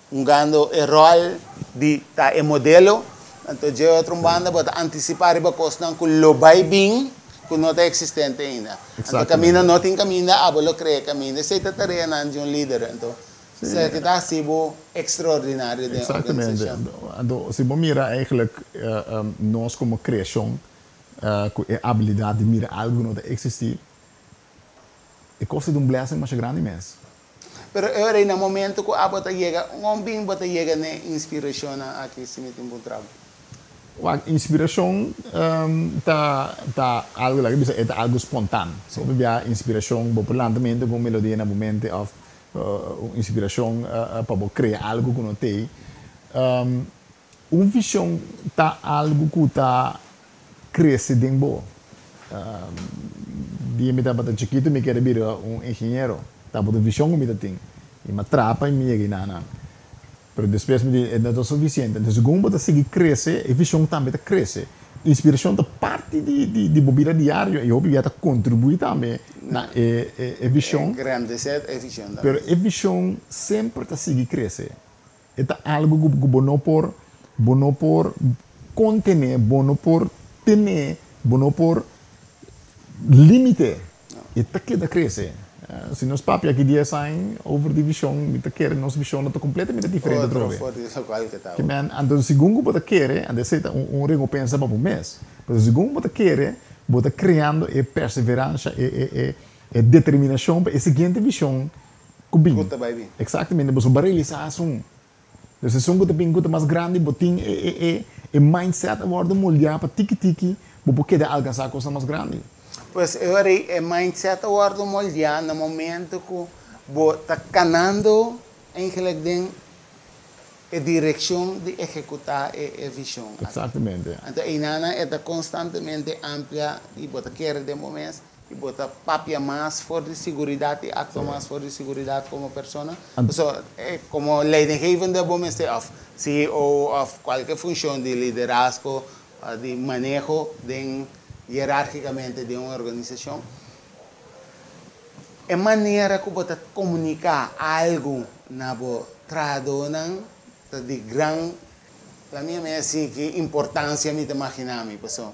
ganhando o rol de o modelo. Então, eu outro banda vou antecipar riba coisa que lo vai bem, que não está existente ainda. Então, caminho não tem caminho, lo cria caminho. Essa é a tarefa de um líder. Então, se que está assim, extraordinário de exatamente. Então, se você mira, eigenlijk, nós como criação, com a habilidade de mirar algo que não existe, é coisa de blessing mais grande mesmo. Pero agora, no momento que a bota chega, bem bota chega na inspiração aqui, se me tem bom trabalho. A inspiração tá algo lá, bisa é algo espontâneo. So, a inspiração, popularmente, com melodia na momento, inspiração para criar algo que não tem. Visão tá algo que tá cresce dentro dia me estava chiquito me queria vir engenheiro, estava de visão como me tem, e me atrapa e me llega nada. Pero depois me diz, não é suficiente. Então, segundo você seguir crescer, a visão também cresce. Inspiração da parte de bobina diário, e eu ia contribuir também na visão. Grande set, a visão. Pero a visão sempre está seguir crescer. É algo que bono por contener, bono por ter, bono por limite. E está que crescer. Se nós papi aqui dia saem over de visão, me tá querer nossa visão está completamente diferente outra vez. Que man, então segundo você quer, ande se ringo pensa para um mês. Mas segundo você quer, você criando e perseverança e determinação para a seguinte visão cubinho. Exatamente, você vai realizar assim. Então se você tem coisa mais grande, você tem mindset agora molhar para tiki você quer alcançar coisa mais grande. Pues agora é mindset agora do molhar no momento que você está canando em a direção de executar a visão. Exatamente. Então, a Inana está constantemente ampla e você quer de momento e você papia mais for de segurança e actua mais for de segurança como pessoa. Então, como leidinggevende momento of CEO of qualquer função de liderazgo, de manejo, de hierarquicamente de uma organização, a maneira que você comunicar algo na tradução de grande, a minha é assim que importância me imaginar me pessoal,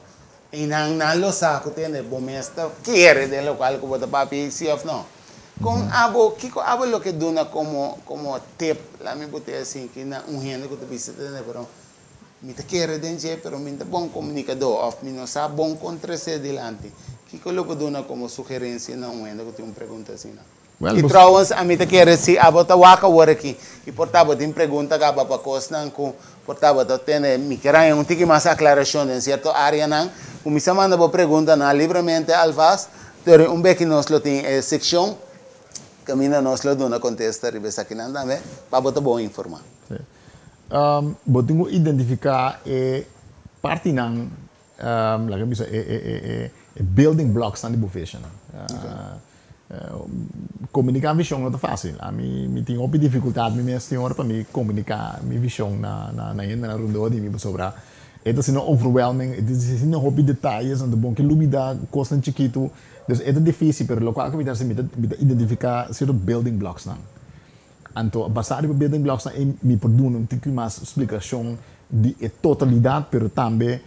e não lo saco tem bom mestre quer de local que você papi se of não, com abo lo que dona como tip, lá me bote assim que na gente que tu visita né, pero me te quer de pero me bom comunicador of me não sabe bom contraser delante, que coloco dona como sugerência não é que tem pergunta assim não. E trouwens, a mim te quer se a bota waka wora aqui. E portanto, tem pergunta que a bapa cosnan com portanto, tem me querer um tique mais aclaração em certa área não. O me manda boa pergunta na livremente alvas, ter beque nós lo tem seção caminha nós lo dona contesta ribes aqui não também, para botar bom informar. Botingo identificar parte não, lá que me building blocks na profession. Comunicar visão não é fácil. A mim tenho uma dificuldade, minha senhora para me comunicar minha visão na rua de mim sobre. É assim não overwhelming, é assim não hobby detalhes, não bom que lumida coisa chiquito, então é difícil, pero lo qual que me identificar certo building blocks não. Então, basado em building blocks não me perdão um pouco mais explicação de totalidade, pero também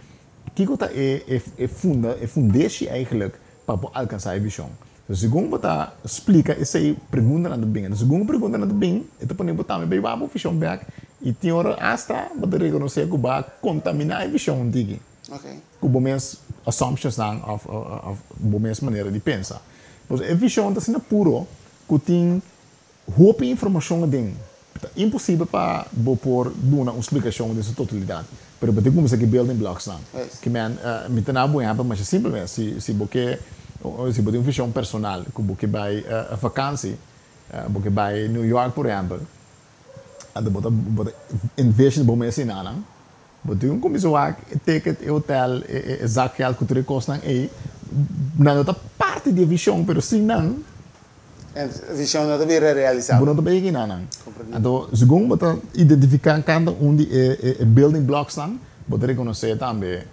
que coisa é fundação eigenlijk para alcançar a visão. Segundo você explica, essa pergunta não é bem. Segundo pergunta não é bem, então podemos botar bem a visão back e tem hora hasta você reconhecer que vai contaminar a visão antiga. Okay. Com boas assumptions não, of boas maneira de pensar. Pois a visão está sendo puro, que tem roupa informação dentro. É impossível para pôr uma explicação dessa totalidade. Mas você começa aqui building blocks não. Que me tem nada bom, mas simplesmente se você se você tem uma visão personal, como que vai a vacância, porque vai New York, por exemplo, você investe em bom mês em nada, você começa a ticket, hotel, zakel, que tu custa aí, na outra parte da visão, mas sim não. A visão não está realizada. Não está bem nada. Então, segundo você identificar cada de building blocks não, você reconhecer também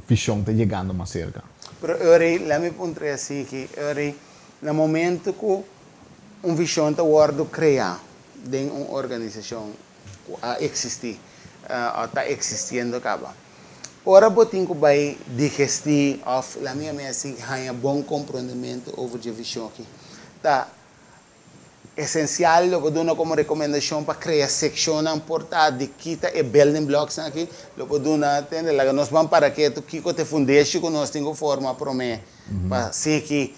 visão está chegando mais cerca. Pero ora, lá me pontre assim que ora, no momento que visão está word criar dentro uma organização a existir, está existindo acaba. Ora botinho vai digestir of lá minha assim ganha bom compreendimento over a visão aqui. Tá essencial lo que dona como recomendação para criar secção importante de quita e building blocks aqui lo que dona tende lá nós vamos para que tu que te fundeshi que nós tenho forma para mim para se que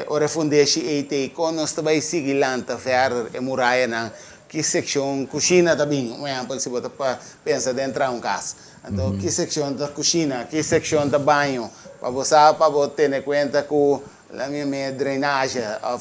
ora fundeshi et com nós vai seguir lanta fer e muralha na que secção cozinha também um exemplo se você pensa dentro de casa então que secção da cozinha que secção da banho para você ter conta que la minha drenagem, a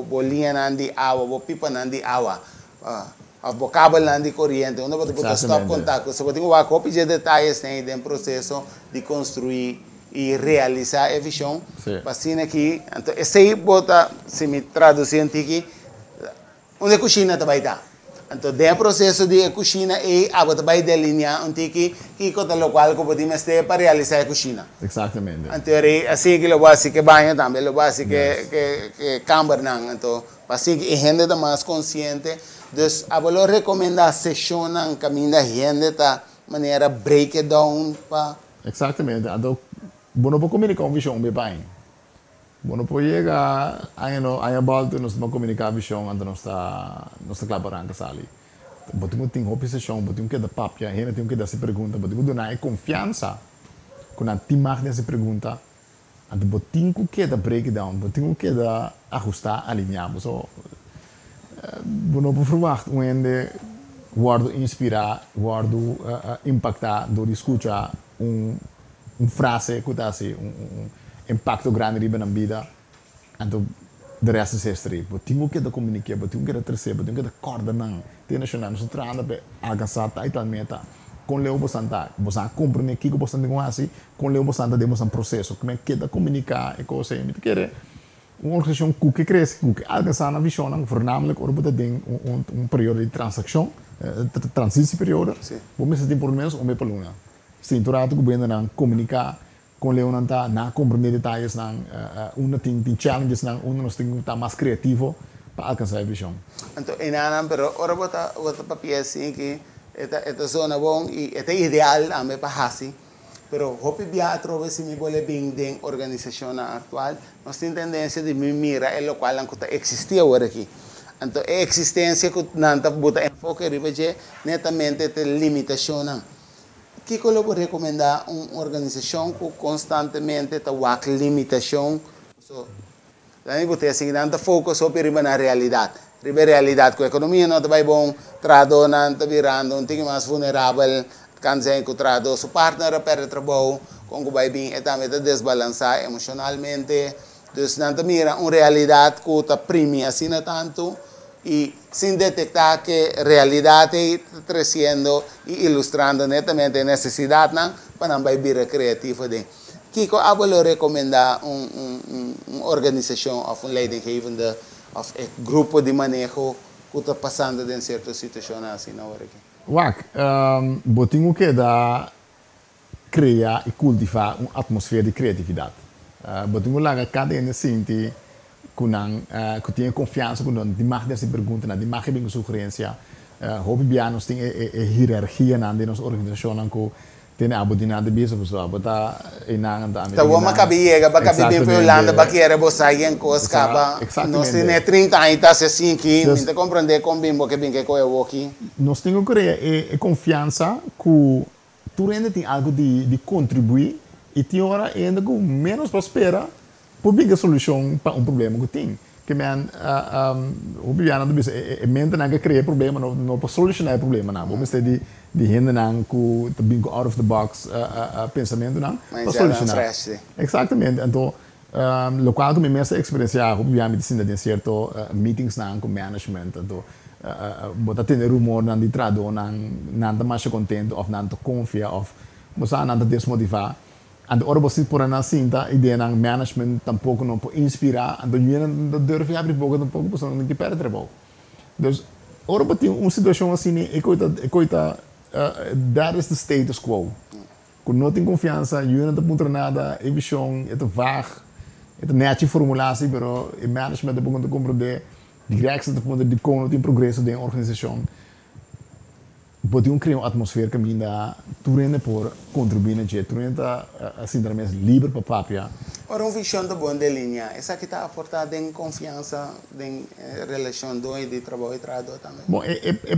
bolinha de água, a pipa de água, a cabo de corrente, onde você pode stop contato, você pode ter uma cópia de detalhes dentro do processo de construir e realizar a visão. Sim. Assim aqui, então esse aí bota, se me traduzir aqui, onde a cozinha também está. Então, dentro do processo de cozinha, a bota vai delinear onde que conta local que podemos ter para realizar a cozinha. Exatamente. Então, assim que lo básico que banho também, lo básico que câmara não. Então, assim que a gente está mais consciente. Então, a valor recomenda sessão não caminho da gente da maneira break down para. Exatamente. Então, você não pode comunicar uma visão bem. Você não pode chegar a volta e nós vamos comunicar a visão onde nós está colaborando com ali. Você tem uma posição, você tem que dar papo, a gente tem que dar essa pergunta, você tem que dar confiança quando a timar dessa pergunta. Então, você tem que dar breakdown, você tem que dar ajustar, alinhar. So, você não pode verwachten onde word inspirar, word impactar door escuchar frase que assim impacto grande riba na vida. Então, de resto é history. Você tem que dar comunicar, você tem que dar terceiro, você tem que dar coordenar. Tem nacional, nós trabalhamos para alcançar a meta. Com Leo Bostanta, você compreende que você tem que fazer, com Leo Bostanta temos processo. Como é que dá comunicar e coisa assim. Porque quer uma organização que cresce, que alcançar a visão, voornamelijk orbe tem período de transação, transitie periode. Você tem por menos uma peluna. Sim, tu rato que bem na comunicar com Leo nanta na compreender detalhes na tem challenges na nós tem que estar mais criativo para alcançar a visão. Então, enana, pero ora bota papel assim que esta zona bom e esta ideal a me para assim. Pero hopi bia através se me bole bem den organização atual, nós tem tendência de me mira é local que está existia agora aqui. Então, a existência que nanta bota enfoque ribeje netamente te limitação não. Que eu vou recomendar uma organização que constantemente está com limitação. Daí você assim nanta foco sobre na realidade. Ribe realidade que a economia não está bom, trado não está virando, não tem mais vulnerável. Kan zijn que o trado su partner para trabalho com o vai bem e também desbalançar emocionalmente. Dus não mira uma realidade que está primi assim tanto e sem detectar que a realidade está crescendo e ilustrando netamente a necessidade para não vai vir criativo de. Kiko, eu vou recomendar uma organização ou leidinggevende ou grupo de manejo que está passando em certas situações assim na hora aqui. Wak, botinho que dá criar e cultivar uma atmosfera de criatividade. Botinho lá cada um sente que tem confiança com nós, de mais dessa pergunta, de mais bem sugerência. Hobby bianos tem hierarquia na nossa organização que tem a botina de bisa pessoa, bota inang da. Tá bom, macabiega, bem para Holanda, baquiera bosaia em coscaba. Nós tem 30 anos assim que não te compreender como bem que bem que eu aqui. Nós temos que criar confiança que tu ainda tem algo de contribuir e tem hora ainda que menos prospera por big solução para problema que tem. Que men o biana do bisa mente na que cria problema não para solucionar o problema não. Vamos ter de renda não que também out of the box pensamento não para solucionar. Exatamente. Então local que me essa experiência o biana medicina de certo meetings não com management então botar ter rumor não de trado não tá mais contente ou não tá confia ou moça não tá desmotivar. En ora você por na cinta ideia ng management tampouco não pode inspirar, então eu não durf abrir boca tampouco porque não tem para trabalho. Então ora tem uma situação assim e coita that is the status quo. Com não tem confiança, eu não te nada, a visão é vaga, é net formulatie, pero o management de ponto compreender, de direção de ponto de como tem progresso da organização. Pode criar uma atmosfera que ainda turende por contribuir na gente, turende assim também livre para papia. Ora uma visão de boa linha, essa que está aportada em confiança, em relação de trabalho e trabalho também. Bom,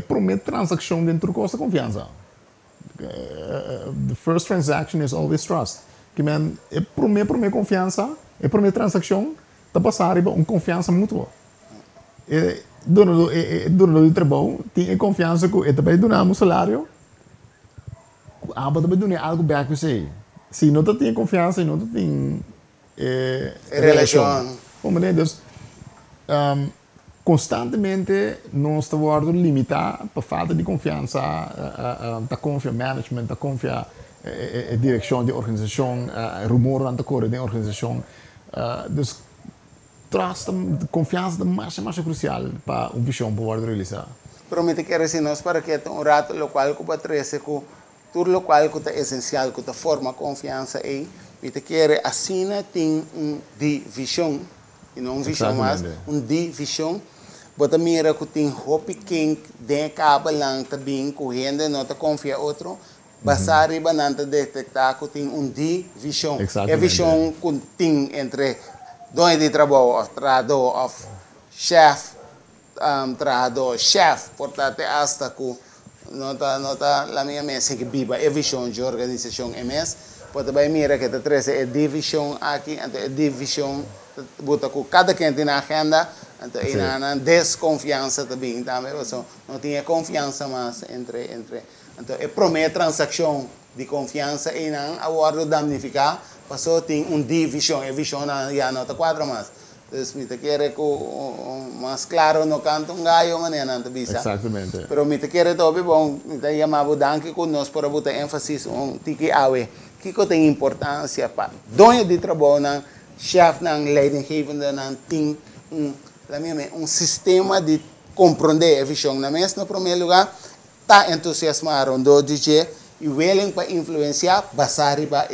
promete transação dentro da confiança. The first transaction is always trust. Que men promete confiança, promete transação, tá passar uma confiança mútua. Dono do trabalho tem confiança que ele também dá um salário, também dá algo back para você. Se não tem confiança, não tem relação. Como Deus, constantemente nós estamos limitar para falta de confiança, da confiança management, da confiança direcção de organização, rumor aan te correr de organização. Dus trust, confiança é mais crucial para uma visão para poder realizar. Pero me te quiero decir, no es para que un rato lo cual que patrece que todo lo cual que es esencial, que te forma confianza ahí, me te quiere así tem división, y no una visión más, una división. Bota mira que tem hopi king de cabelang tabing correndo no te confia outro, basari bananta detectar que tem uma divisão. É visão que tem entre dono de trabalho, trabalhador, chefe, trabalhador, chefe, portanto hasta que nota la minha mesa que viva é visão de organização MS. Bota bem mira que te traz é divisão aqui, é divisão bota que cada quem tem na agenda. Então, há desconfiança também, não tinha confiança mais entre. Então, é promete transação de confiança e não agora damnificar, passou tem uma divisão, a visão já não está quadra mais. Então, me quer que mais claro no canto um gaio maneira não bisa. Exatamente. Pero me quer também bom, me chamava danke conosco para botar ênfase tiki awe, que tem importância para dono de trabalho, chefe, leidinggevende, tem um sistema de compreender a visão na mesa, no primeiro lugar, está entusiasmado do DJ e willing para influenciar, basar para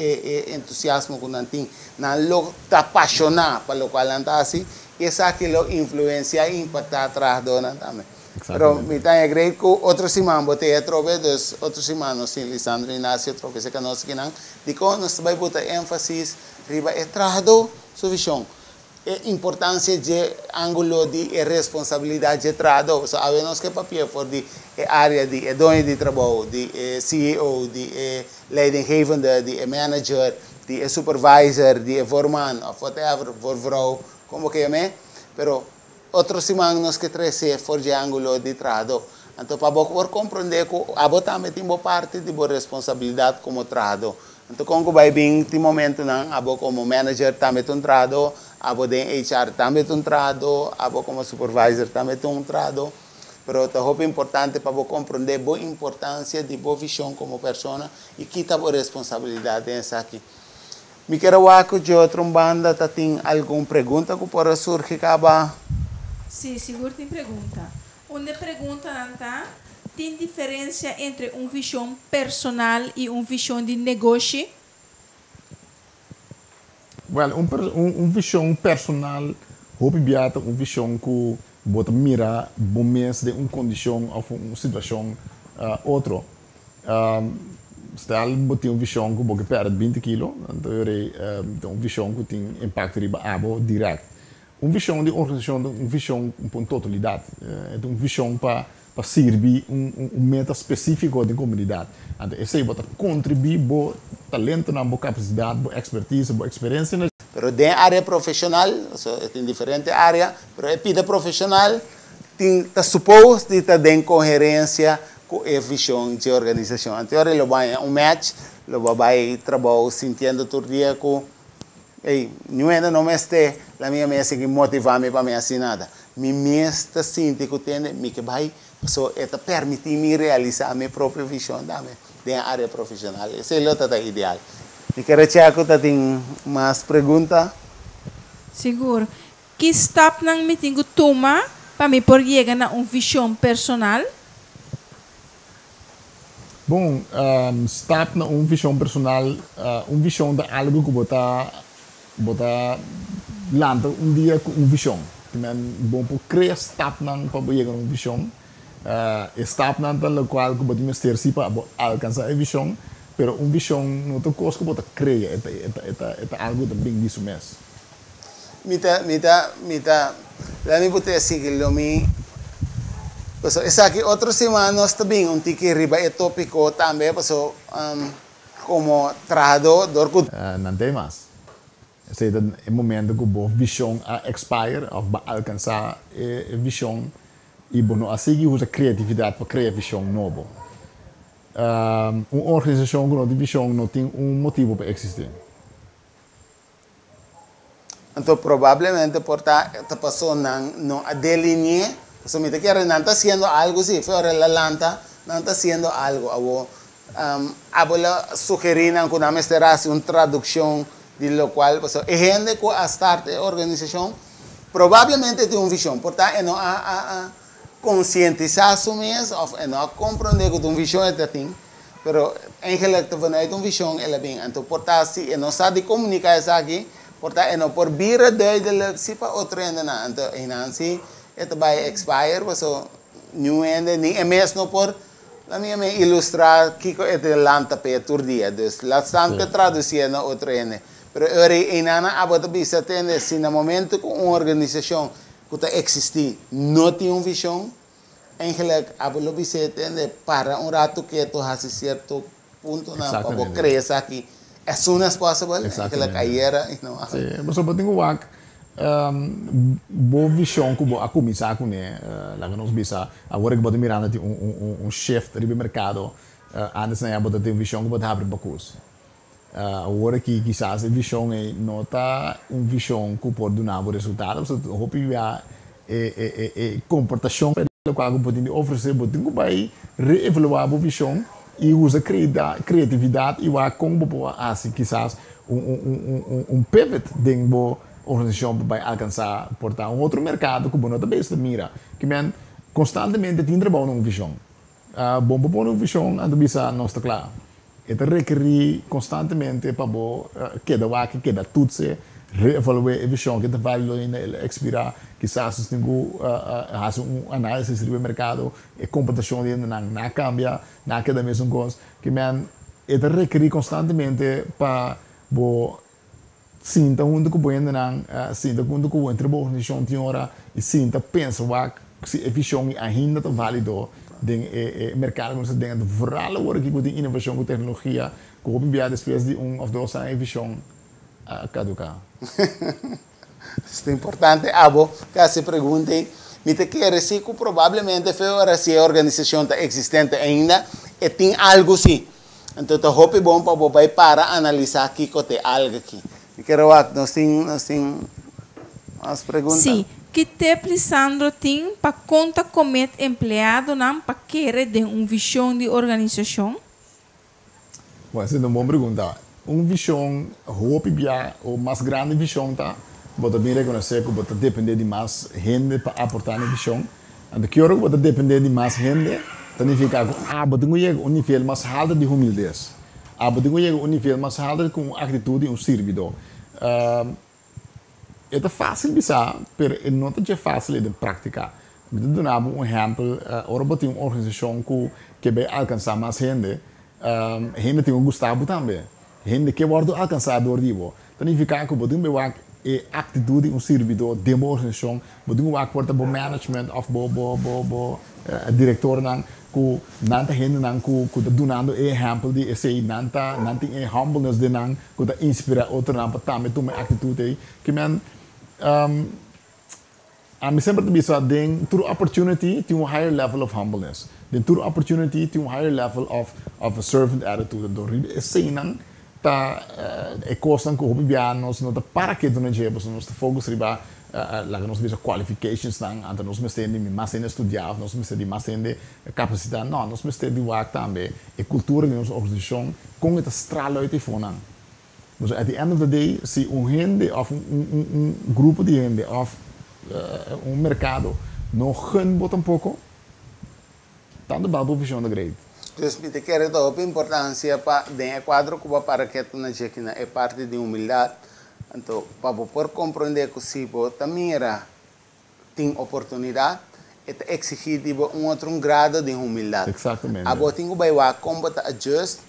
entusiasmo que não tem, não está apaixonado para o qual não está assim, e essa aqui lo influencia e impacta atrás do não também. Pero me tenho que que outro semana botei trove dos outros semanas sim Lisandro Inácio trove se conosco que não, digo nós vai botar ênfase riba atrás do sua visão. A importância de ângulo de responsabilidade de trabalho. Sabemos que papel for de área de dono de trabalho, de CEO, de leidinggevende, de manager, de supervisor, de foreman, of whatever, for vrouw, como que é, pero outros semanas que trece for de ângulo de trabalho. Então, para poder compreender que a também tem uma parte de boa responsabilidade como trabalho. Então, quando vai bem, tem momento não, a como manager também tem trabalho, abo de HR também tem trabalho, abo como supervisor também tem trabalho, pero é importante para compreender a importância de boa visão como pessoa e quita a responsabilidade nessa aqui. Me quero que de outra banda tem alguma pergunta que pode surgir acaba? Sim, seguro tem pergunta. Onde pergunta anta tem diferença entre uma visão personal e uma visão de negócio? Well, visão personal, hoop biata uma visão que bota mira momentos de uma condição ou uma situação outra. Stel botem uma visão que boga perde 20 kg, então uma visão que tem impacto riba abo direto. Uma visão de organização, uma visão com totalidade, uma visão para servir meta específico da comunidade. Então, esse bota contribuir bo talento, na boa capacidade, boa expertise, boa experiência. Pero de área profissional, tem diferente área, pero a vida profissional está suposto de estar em coerência com a visão de organização. Então, ele vai um match, ele vai trabalhar sentindo todo dia que não me este a minha mesa que motivar-me para me assim nada. Me mesta sinto que tem me que vai so eta permitir-me realizar a minha própria visão também da área profissional. Esse é o outro ideal. E quero chegar que tem mais pergunta. Seguro. Que step nang meeting ko toma para me por chegar na uma visão personal? Bom, step na uma visão personal, uma visão de algo que bota landa dia com uma visão. Também bom por criar step nang para chegar uma visão. Step nang tal qual que bota mestre para alcançar a visão. Pero uma visão não tem coisa que bota criar, é algo também disso mesmo. Lá me botei assim que lo me so essa aqui outra semana nós também tiki riba é tópico também como trabalhador não tem mais. Esse é o momento que a visão expire ou alcançar a visão e bom assim que usa criatividade para criar visão nova. Uma organização que não tem visão não tem motivo para existir. Então provavelmente por esta pessoa não delinea. So, me te quiero, no está haciendo algo, sí, fue la lanta, no está haciendo algo. abola sugeriram que nós terás uma tradução de lo qual, pues, a gente que a start a organização provavelmente tem uma visão, portanto, é não a conscientizar-se mesmo, ou não a compreender que uma visão é assim, pero eigenlijk vanuit uma visão ela bem, então, portanto, se não sabe comunicar isso aqui, portanto, é não por vir duidelijk, se para outro ainda não, então, se het vai expire, pues, nu ainda nem é mesmo por la minha me ilustrar que é de lanta pe tur dia, dus la stante traduzir na outro ainda. Pero ori inana abota bisa tende se no momento com uma organização que está existir não tem uma visão, eigenlijk abolo bisa tende para um rato que tu has certo ponto na para crescer aqui as soon as possible, eigenlijk aiera e não. Sim, mas só tenho wak boa visão que boa começar com né, lá que nós bisa agora que bota mirando tem shift no mercado, antes não é bota tem visão que bota abrir bacus. Agora que quizás a visão é não tá visão que pode dar um resultado, so hope já comportação pelo qual eu posso oferecer, botem que vai reevaluar a visão e usa criatividade e vai como boa assim quizás pivot dentro organização vai alcançar portar outro mercado que não também se mira, que men constantemente tem trabalho uma visão, bom para uma visão ando bisa não está claro. Itu requer constantemente para queda tudo se reevaluar a visão que vai expirar quizás tenho análise do mercado e comportação de na cambia na queda mesmo coisa que man itu requer constantemente para sinta onde que boiando sinta onde que o organização tem hora e sinta pensa se a visão ainda está válido de mercado que nós temos vooral agora que tem inovação com tecnologia que o BBA depois de of 2 anos visão caducar. Isso é importante, abo, que se perguntem, me te quer se que provavelmente fora se a organização está existente ainda e tem algo assim. Então, é hope bom para analisar aqui que tem algo aqui. Me quero nós temos as perguntas. Sim. Que te precisando tem para conta como empregado não para querer de uma visão de organização? Essa é uma boa pergunta. Uma visão, hope bia ou mais grande visão tá, bota bem reconhecer que bota depender de mais gente para aportar na visão. E que hora bota depender de mais gente, significa que bota um nível mais alto de humildade. Bota um nível mais alto com atitude e servidor. É fácil bisa, mas não é fácil de praticar. Me dar um exemplo, agora tem uma organização que vai alcançar mais gente, gente tem Gustavo também, gente que vai alcançar do ordivo. Significa que você tem a atitude um servidor de uma organização, você tem que o management of diretor que nanta gente que donando exemplo de esse nanta humbleness de que inspira outro para também tomar atitude que man I'm sempre to be so then through opportunity to a higher level of humbleness. Then through opportunity to a higher level of a servant attitude. Do esse não tá coisa que o bianos não tá para que do não jebos nós tá focus riba lá nós bisa qualifications não ante nós mesmo tem mais ainda estudar nós mesmo tem mais ainda capacidade não nós mesmo tem de work também e cultura de nossa organização com esta estrala uit fona. Dus at the end of the day, se gente of grupo de gente of mercado não ganha um pouco, tanto babo visão da grade. Dus me te quero dar a importância para o quadro que para que tu na jequina é parte de humildade. Então, para poder compreender que se você mira tem oportunidade, é exigido um outro grado de humildade. Exatamente. A você tem que vai como adjust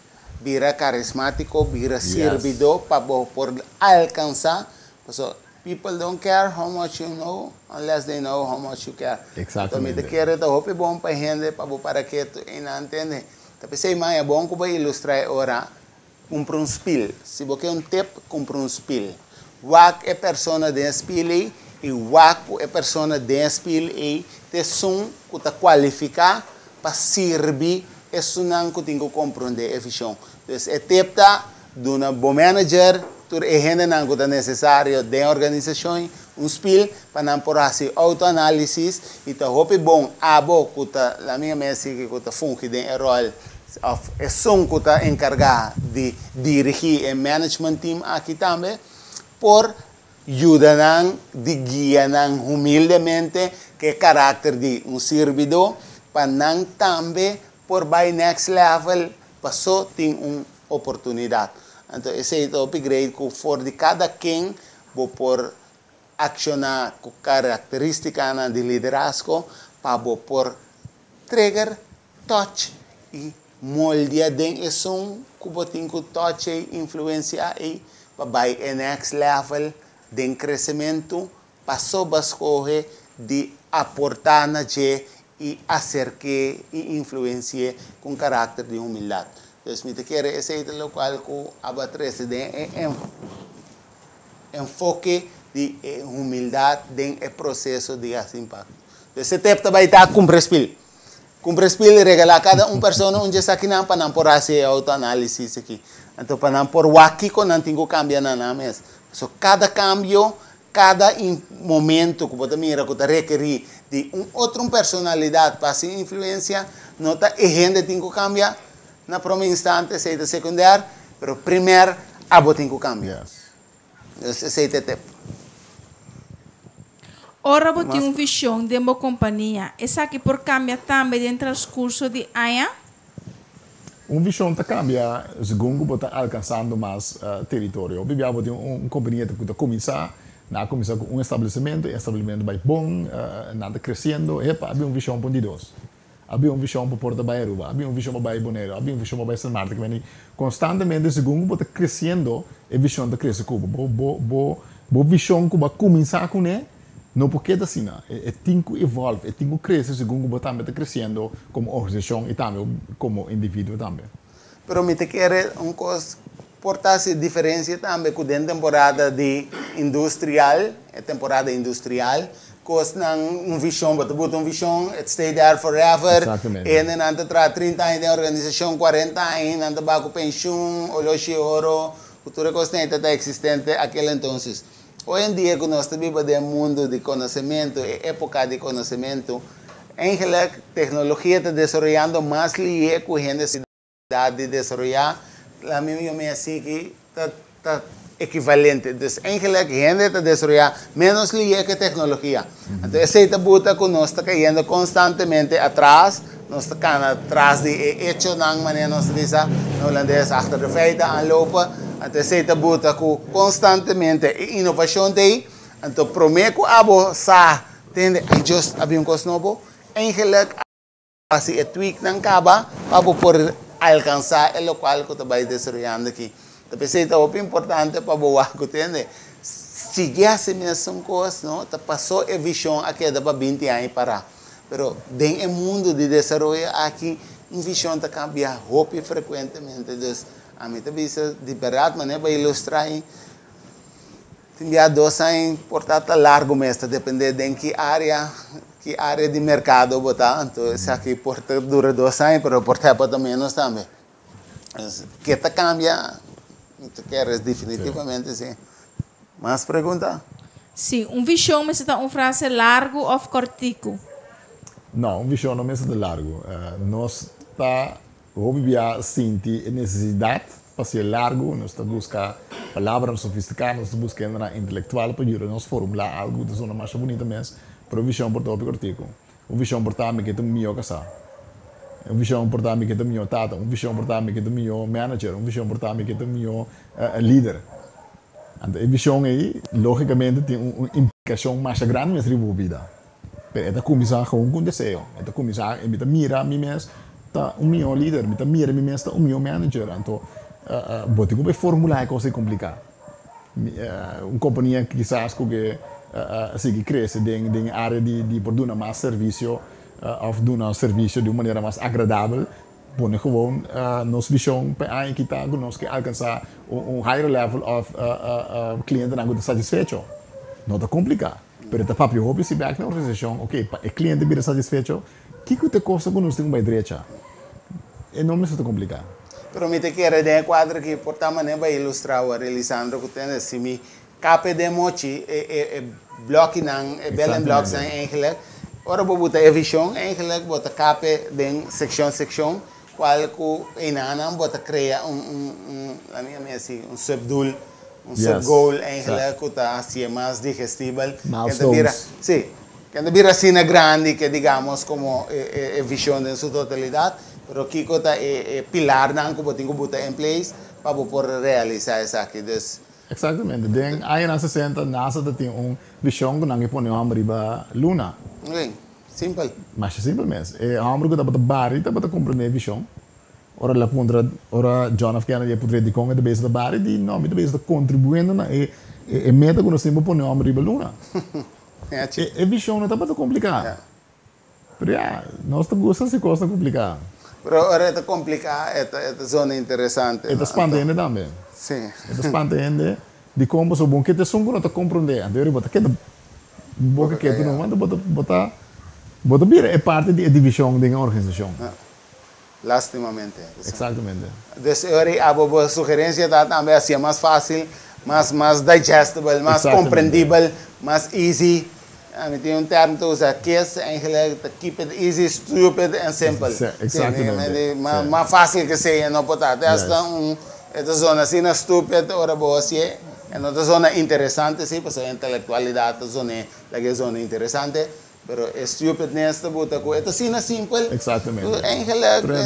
vira carismático, vira servidor para poder alcançar. So, people don't care how much you know unless they know how much you care. Exatamente. Então, me quero dar hope bom para gente para que tu entenda. Tapi sei mais é bom que vai ilustrar agora um spill. Se você quer tip, compra spill. Wak é persona de spill e wak é persona de spill e te som que está qualificar para servir. Isso não que tem que compreender a visão. Então, é tempo de um bom manager, tur é gente não que é necessário da organização, spill para não por assim autoanálise e tá hope bom abo que tá a minha mesa que tá funke de rol é um que está encarregado de dirigir o management team aqui também, por ajudar de guiar humildemente que caráter de servidor, para não também por by next level, passou tem uma oportunidade. Então, esse é o upgrade que for de cada quem, vou por accionar com características de liderazgo, para por trigger, touch e molde den é som que botin que touch e influência e para o next level de crescimento, passou a escolher de aportar na gente e acercar e influenciar com caráter de humildade. Então, me quero esse é o qual que a três de enfoque de humildade dentro do processo de impacto. Então, esse tempo também está com respiro. Com respiro, regalar cada pessoa onde está aqui para não por fazer autoanálise aqui. Então, para não por o aqui, não tem que cambiar nada mesmo. So, cada cambio, cada momento que você mira que requer de outra personalidade para se influência, nota e gente tem que cambiar na primeira instante, seja secundário, mas primeiro, você tem que cambiar. Esse é o tempo. Ora, você tem uma visão de uma companhia. Essa aqui por cambiar também dentro do transcurso de anos? Uma visão está cambia segundo você está alcançando mais território. Bibia você tem uma companhia que está começar com um estabelecimento vai bom, nada crescendo, havia uma visão para dois. Havia uma visão para Porto Baiaruba, havia uma visão para Baía Bonaire, havia uma visão para San Marta, que vem constantemente segundo você está crescendo, a visão está crescendo. Boa visão que vai começar com ele, não porque é assim, é tem que evolve, é tem que crescer segundo você também está crescendo como organização e também como indivíduo também. Pero me te quer coisa portar-se diferença também com a temporada de industrial, temporada industrial, coisa não visão, but uma visão, it stay there forever. Exatamente. E não anda 30 anos de organização, 40 anos, anda bago pensão, oloshi ouro, cultura coisa não está existente aquele então. Hoje em dia, que nós vivemos no mundo de conhecimento, época de conhecimento, em a tecnologia está desenvolvendo mais lié com a gente de desenvolver, a mim me assim que está equivalente. Então, em a gente está desenvolvendo menos lié que a tecnologia. Então, essa é a buta que nós está caindo constantemente atrás, nós está caindo atrás de hecho na maneira nós diz, no holandês, achter de feita, aanlopen. Então, essa é a buta que constantemente inovação tem. Então, prometo que abo sa tende a just abrir coisa novo. Em a assim, tweak não acaba para por alcançar o local que está desenvolvendo aqui. Então, isso é importante para o que tem. Seguir assim mesmo coisa, não? Passou a visão aqui para 20 anos para. Mas dentro do mundo de desenvolvimento aqui, a visão está cambiando frequentemente. Então, a mim também de verdade, mas para ilustrar, tem 2 anos, portanto, largo mesmo, depende de que área de mercado botar. Então, isso aqui dura 2 anos, mas por tempo também menos também. Que está cambiando, queres definitivamente sim. Mais pergunta? Sim, uma visão, mas está uma frase largo ou cortico? Não, uma visão não é de largo. Nós está sentir a necessidade para ser largo, nós estamos buscando palavras sofisticadas, nós estamos buscando intelectual para ajudar nós formular algo de zona mais bonita mesmo, para visão por todo o cortico. Uma visão por também que é meu casal. Uma visão por também que é meu tata, uma visão por também que é meu manager, uma visão por também que é meu líder. A visão aí, logicamente, tem uma implicação mais grande na sua vida. Mas é começar com um desejo, é começar a mirar a mim mesmo. Tá um meu líder, me tá mira me mesmo um meu manager, então bote como formular é coisa complicada. Uma companhia que quizás que assim cresce em área de por dar mais serviço ou dar serviço de uma maneira mais agradável, põe gewoon nossa visão para aí que tá nós que alcançar higher level of cliente não está satisfeito. Não está complicado. Pero tá papel hobby se back na organização, ok, o cliente bem satisfeito. O que te custa quando nós temos uma direita? É não é muito complicado. Promete que era de quadro que por tal maneira vai ilustrar o Lisandro que tem assim me cape de mochi bloco não belen blocos em inglês. Ora vou botar a visão em inglês botar cape de seção qual que inanam bota crea um subdoel, subgoal eigenlijk que tá assim mais digestible. Sim, que não vira cena grande que digamos como visão em sua totalidade, pero aqui que tá pilar não que botinho botar em place para poder realizar isso aqui. Exatamente. Den aí na 60 NASA tem visão que não põe o riba luna. Okay. Simple. Mas simplesmente, hamburger dat beter bari, dat beter compreender visão. Ora la pondra, ora John F. Kennedy poderia de conga de base da bari, di no, de base da contribuindo na meta que nós temos para o hamburger luna. Visão não está para complicar. Pero nós gostamos de coisa complicada. Pero ora é complicado, é zona interessante. É espantante também. Sim. É espantante de como so bom que te songo não te compreender. Então eu botar que boca que tu não manda botar bira é parte da divisão da organização. Lastimamente. Exatamente. Então eu a sugerência da também assim mais fácil, mais digestible, mais compreendível, mais easy. Tem termo que usa que é eigenlijk keep it easy, stupid and simple. Exatamente. Mais fácil que seja não botar. Esta zona assim na stupid ora boa assim. É uma zona interessante, sim, porque a intelectualidade é zona interessante, mas é stupid nesta buta com esta cena simples. Exatamente.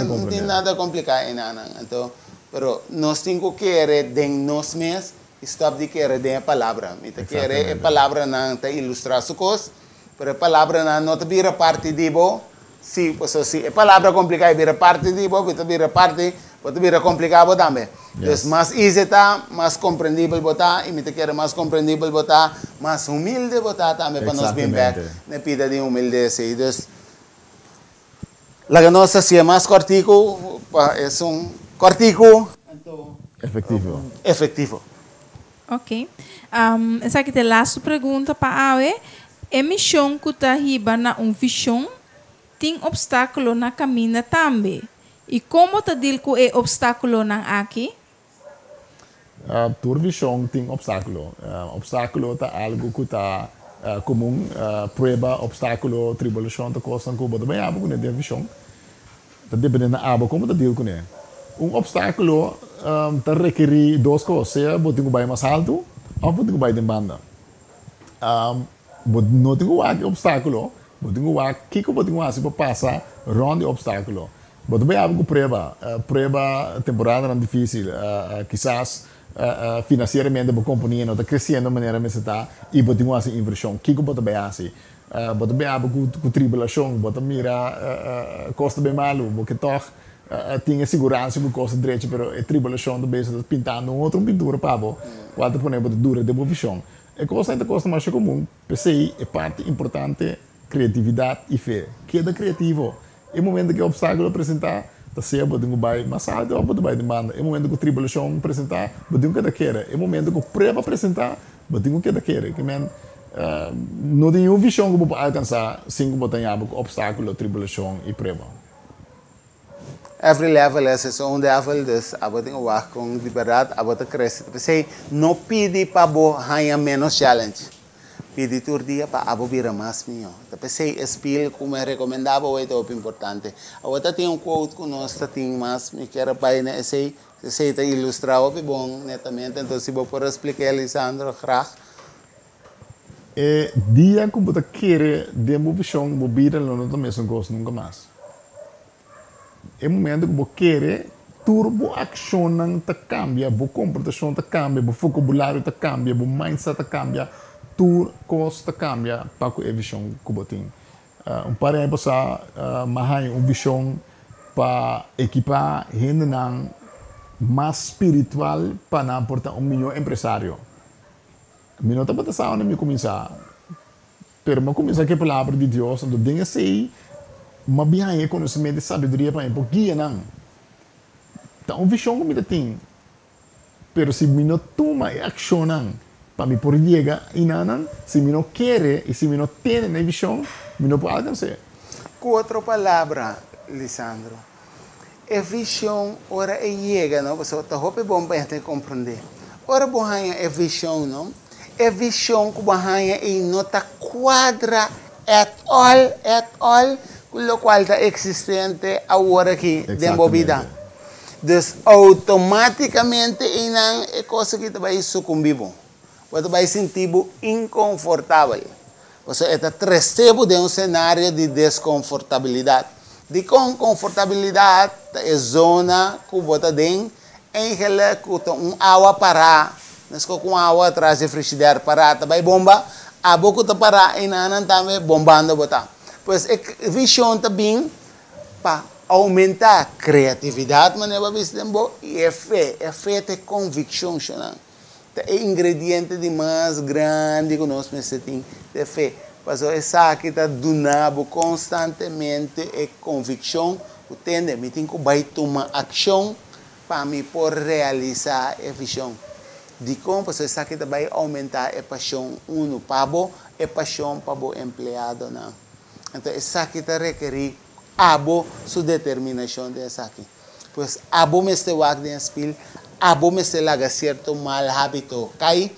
Não tem nada complicado em nada. Então, mas nós temos que querer de nós mesmos, stop de querer de a palavra. Então, querer a palavra não te ilustrar sua coisa, mas a palavra não te vira parte de bo. Sim, se a palavra complicada vira parte de bo, então vira parte pode vir complicado também. Então, mais easy tá, mais compreendível botar, e me te quer mais compreendível botar, mais humilde botar também para nós bem back, na pida de humilde assim. Então, a nossa se é mais cortico, é cortico efetivo. Ok. Essa aqui é a última pergunta para a emissão que está riba na visão tem obstáculo na caminho também. E como te deal com o obstáculo não aqui? Tua visão tem obstáculo. Obstáculo é algo que está comum. Prueba, obstáculo, tribulação, tá coisa que você também abre com a visão. Tá dependendo da aba como te deal com ele. Obstáculo tá requer duas coisas. Seja você tem que ir mais alto ou você tem que ir de banda. Não tem que ir obstáculo. Você tem que ir que você tem que fazer para passar ronde obstáculo. Mas também há alguma prova temporária não difícil, quizás financeiramente a companhia não está crescendo de maneira que está e você tem uma inversão. O que você também faz? Você também há alguma tribulação, você mira custa bem malo, porque toch tem segurança que custa direito, mas a tribulação também está pintando outra pintura para você, quando você põe dura de boa visão. É coisa que custa mais comum, PCI é parte importante, criatividade e fé. Que é criativo. É o momento que o obstáculo apresentar, você tem que ir mais alto ou você vai demanda. É o momento que a tribulação apresentar, você tem que querer. É o momento que a prova apresentar, você tem que querer. Não tem uma visão que você pode alcançar sem que você tenha obstáculo, tribulação e prova. Every level é um level, dus você tem que work com liberdade, você cresce. Você não pede para você ganhar menos challenge. Pedi tur dia para abo vira mais minho. Tapi sei espil como é recomendável é top importante. Agora tem quote que nós tem mais me quero para né sei tá ilustrar o bom netamente. Então se vou por explicar Lisandro graag. Dia que você quer de uma visão, você vira não também são coisas nunca mais. É o momento que você quer turbo action não te cambia, a comportação te cambia, o vocabulário te cambia, o mindset te cambia. Tur costa cambia para a visão que você tem. Para aí passar, mas uma visão para equipar gente mais espiritual para não portar melhor empresário. Eu não estou pensando em começar, mas eu começar com a palavra de Deus, então tenho que ser, mas bem conhecimento e sabedoria para mim, porque guia não. Então, uma visão que eu tenho, mas se eu não toma ação não, para mim por chegar e não, se eu não quero e se eu não tenho na visão, eu não posso alcançar. Com outra palavra, Lisandro, a visão, ora é chega, não? Você está hope bom para gente compreender. Ora bohanha é visão, não? É visão que bohanha e não está quadra at all lo cual está existente ahora aquí dentro vida. Exactamente. Dus automaticamente inang é coisa que vai sucumbir. Você vai sentir inconfortável. Você está trazendo de cenário de desconfortabilidade. De confortabilidade é zona que você tem em que água parar. Mas com água atrás de frigideira parada, vai bomba. A boca está parada e não também bombando botar. Pois a visão também para aumentar a criatividade, mas não é e é fé de convicção. É ingrediente de mais grande que nós temos de fé. Mas essa aqui está donando constantemente a convicção. O tende, me tem que vai tomar ação para me por realizar a visão. De como essa aqui vai aumentar a paixão uno para a paixão para o empregado. Então essa aqui está requerir abo sua determinação dessa aqui. Pois abo me este wak de espil, abo me este laga certo mal hábito, cai,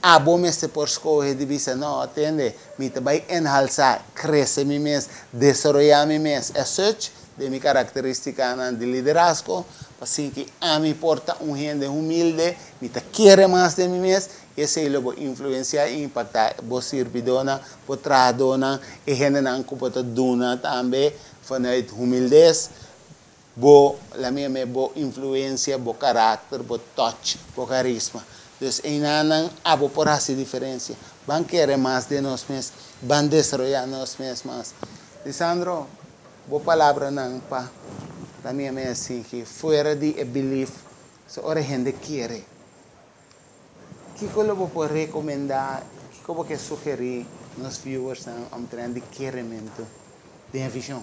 abo me este por escoger de visa, não, atende, me te vai enalzar, crescer mi mes, desarrollar mi mes, é such de mi característica de liderazgo, assim que a mim porta gente humilde, me te quer mais de mi mes, e esse lo vou influenciar e impactar, vou servir dona, vou trazer dona, e gente não pode dona também, vanuit humildez, la minha bo influência, bo caráter, bo touch, bo carisma. Dus inanang abo por essa diferença. Van querer mais de nós mesmos, van desarrollar nós mesmos. Lisandro, bo palavra nang pa, la minha assim que fora de belief, so ora gente quer. Que coisa eu vou recomendar, que coisa que sugerir nos viewers nang trend de querimento, de visão.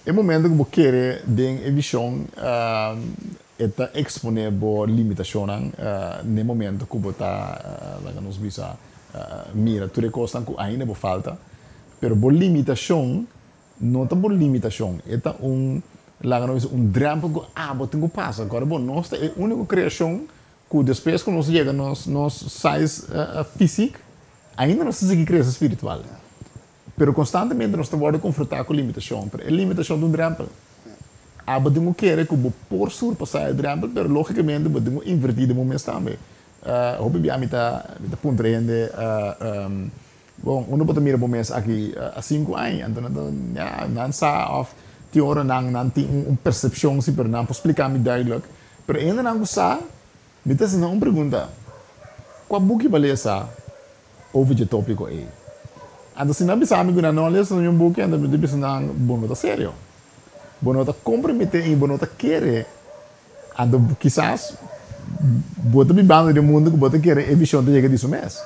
É momento que você quer ter a visão é exponer a limitação no momento que você está nos visa mira tudo coisa que ainda você falta, mas a limitação não é uma limitação, é drama que você tem que passar. Agora, nós é a única criação que depois que nós chegamos nos size físico, ainda não se segue crescer espiritual. Pero constantemente nós estamos confrontados com a limitação. A limitação de drempel. Abadinho quer que o por surpassar o drempel, pero logicamente abadinho invertir de momento também. Hope bem a mita ponto rende. Bom, uno pode mirar momentos aqui há 5 anos, então não sa of teoria não tem percepção se per não explicar me diálogo. Pero ainda não sa, me tá sendo uma pergunta. Qual book beleza over o tópico aí? Ando sinabi sa amin ko na knowledge sa yung buki, ando may bisa na bonota serio. Bonota compromete e bonota querer. Ando quizás, bota bibando do mundo que bota querer e visão de chegar disso mês.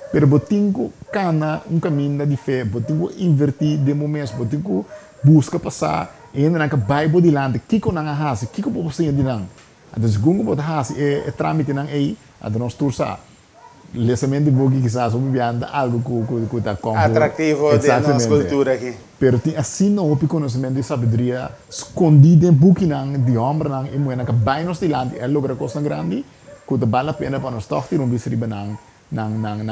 Pero botinho cana caminho de fé, botinho invertir de momentos, botinho busca passar e ainda na Bible de lante, kiko na hasi, kiko po siya dinang. Ando segundo bota hasi e tramite nang ei, ando nos tursa. Lesamento de book quizás obviando algo que está como atrativo da nossa cultura aqui. Pero tem assim não o conhecimento e sabedoria escondido em book nang de homem nang e moena que vai nos dilante é logra coisa grande que vale a pena para nós tocar um bisriba nang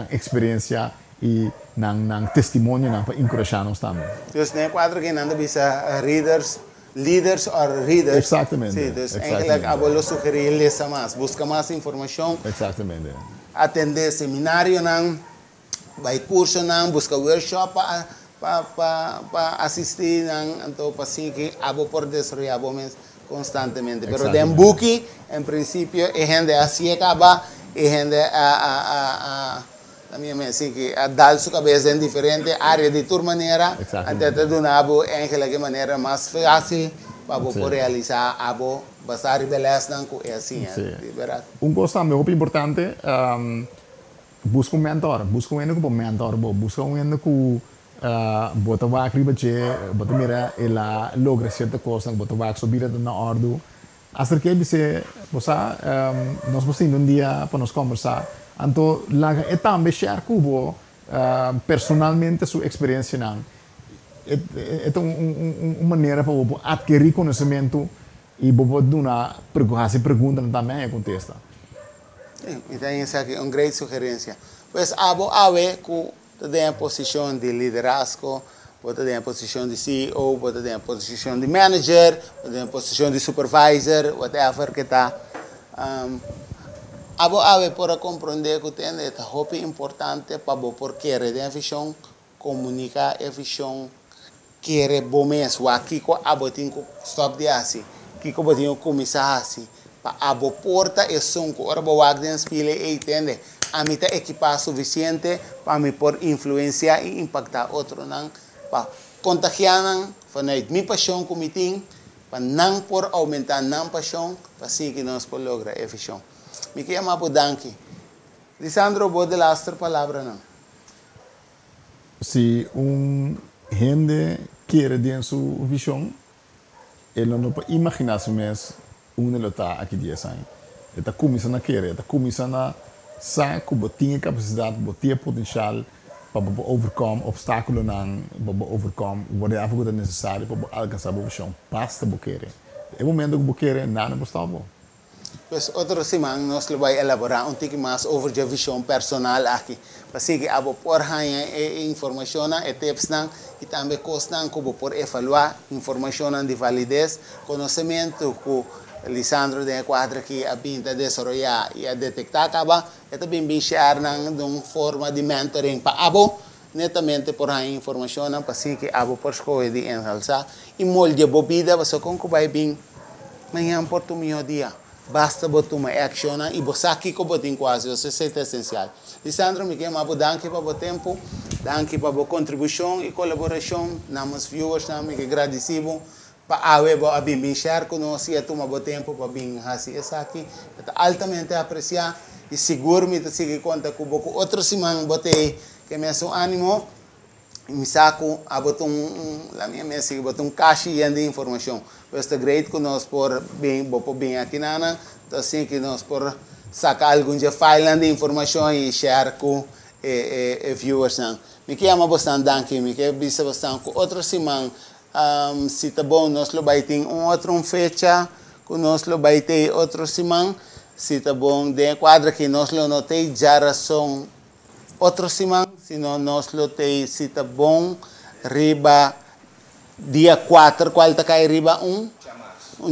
experiência e nang testemunho nang para encorajar nós também. Dus nem quadro que nanda bisa leaders or readers. Exatamente. Sí, dus eigenlijk abolo sugerir lesa mais, busca mais informação. Exatamente. Atender seminário nang, vai curso nang, busca workshop para assistir nang, então assim que abo por desarrollar constantemente. Pero den buki, em princípio, é gente assim acaba, é gente também assim que a dar sua cabeça em diferente área de tua maneira, até te donabo em que maneira mais fácil para poder realizar abo. Basar e beleza não é assim, verdade. Coisa muito importante, busca mentor, busca mentor, busca que bota vai criar bota mira ela logra certa coisa, bota vai subir na ordem. Até que você nós vamos dia para nos conversar, então lá é também share cubo personalmente sua experiência não. É uma maneira para adquirir conhecimento e bobo duna pergunta também é contesta. Então essa é uma grande sugerência. Pois abo awe que tem a posição de liderazgo, bota em posição de CEO, bota em posição de manager, bota em posição de supervisor, whatever que está. Abo ave para compreender que tem é muito importante para porque a visão comunicar a visão querer bom mesmo aqui com abo tem que stop de assim, que com botinho começar assim, para abo porta e som com ora bo wagden spile e entende, a mim tá equipar suficiente para me por influenciar e impactar outro não, para contagiar não, vanuit minha paixão com me tem, para não por aumentar não paixão, para assim que nós por lograr a visão. Me quer mais danke. Lisandro, vou de laster palavra não. Se gente quer ter sua visão, ele não pode imaginar-se mais onde ele está aqui dia sem. Ele está começando a querer, está começando a saber que ele tem capacidade, ele tem potencial para overcome obstáculos, para overcome whatever que é necessário para alcançar a visão. Basta ele querer. No momento que ele quer, nada está bom. Pues outra semana nós vamos elaborar pouco mais sobre a visão personal aqui. Assim que abo por ganhar informação e tips e também costas como por evaluar informação de validez, conhecimento que Lisandro de quadra que a pinta desenvolver e a detectar acaba, é também share de uma forma de mentoring para abo netamente por ganhar informação para assim que abo por escolher de ensalzar e molde a bebida para com que vai bem manhã por tu meu dia. Basta botar uma ação e você aqui que botem quase, isso é essencial. Lisandro, me quer mais danke para o tempo, danke para a contribuição e colaboração, nos viewers, me quer agradecido para a web a bem share conosco e a tomar o tempo para bem fazer isso aqui. É altamente apreciado e seguro me que conta com outra semana botei que me são ânimo. Me saco a botar la minha mensagem, botar caixa de informação. Está great que nós por bem aqui nana, então assim que nós por sacar algum de file de informação e share com viewers não. Me quer ama bastante danke, me quer bisa bastante com outra semana. Se tá bom, nós lo vai ter outra fecha, que nós lo vai ter outra semana. Se tá bom, de quadra que nós lo notei já são outra semana, se não nós lotei se tá bom, riba dia 4, qual tá cai riba 1?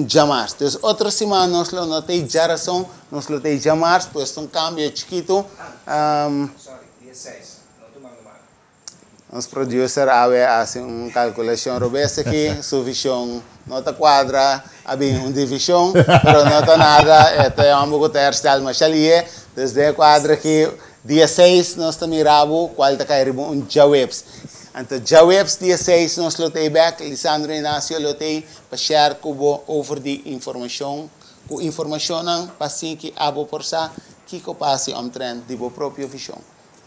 Jamars. Então, outra semana nós lotei já são, nós lotei jamars, pues um cambio chiquito. Sorry, dia 6, não tomando mal. Os producer fazem uma calculação robesta aqui, sua visão nota quadra, habem uma divisão, mas não tá nada, é um pouco terceiro, mas ali é, desde a quadra aqui, dia 6 nós também rabo, qual está caindo um Jawebs. Então, Jawebs dia 6 nós lotei back, Lisandro Inácio lotei para share com over de informação, com informação para assim que abo por sa que eu passe trend de própria visão.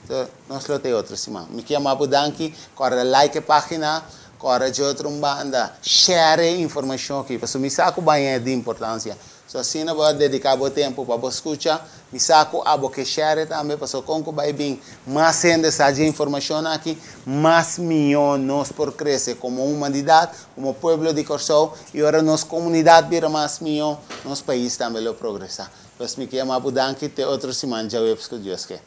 Então, nós lotei outra semana. Me quer mais danke, corre like a página, corre de outra banda, share informação aqui, para me saco bem de importância. So, assim, eu vou dedicar o tempo para escutar. Me saco a que share também, para que vai bem mais gente essa informação aqui, mais milhões nós por crescer como humanidade, como povo de Corsol, e agora nossa comunidade vira mais milhões, nosso país também vai progressar. Então, me quero mais danke, até outra semana, já vemos que Deus quer.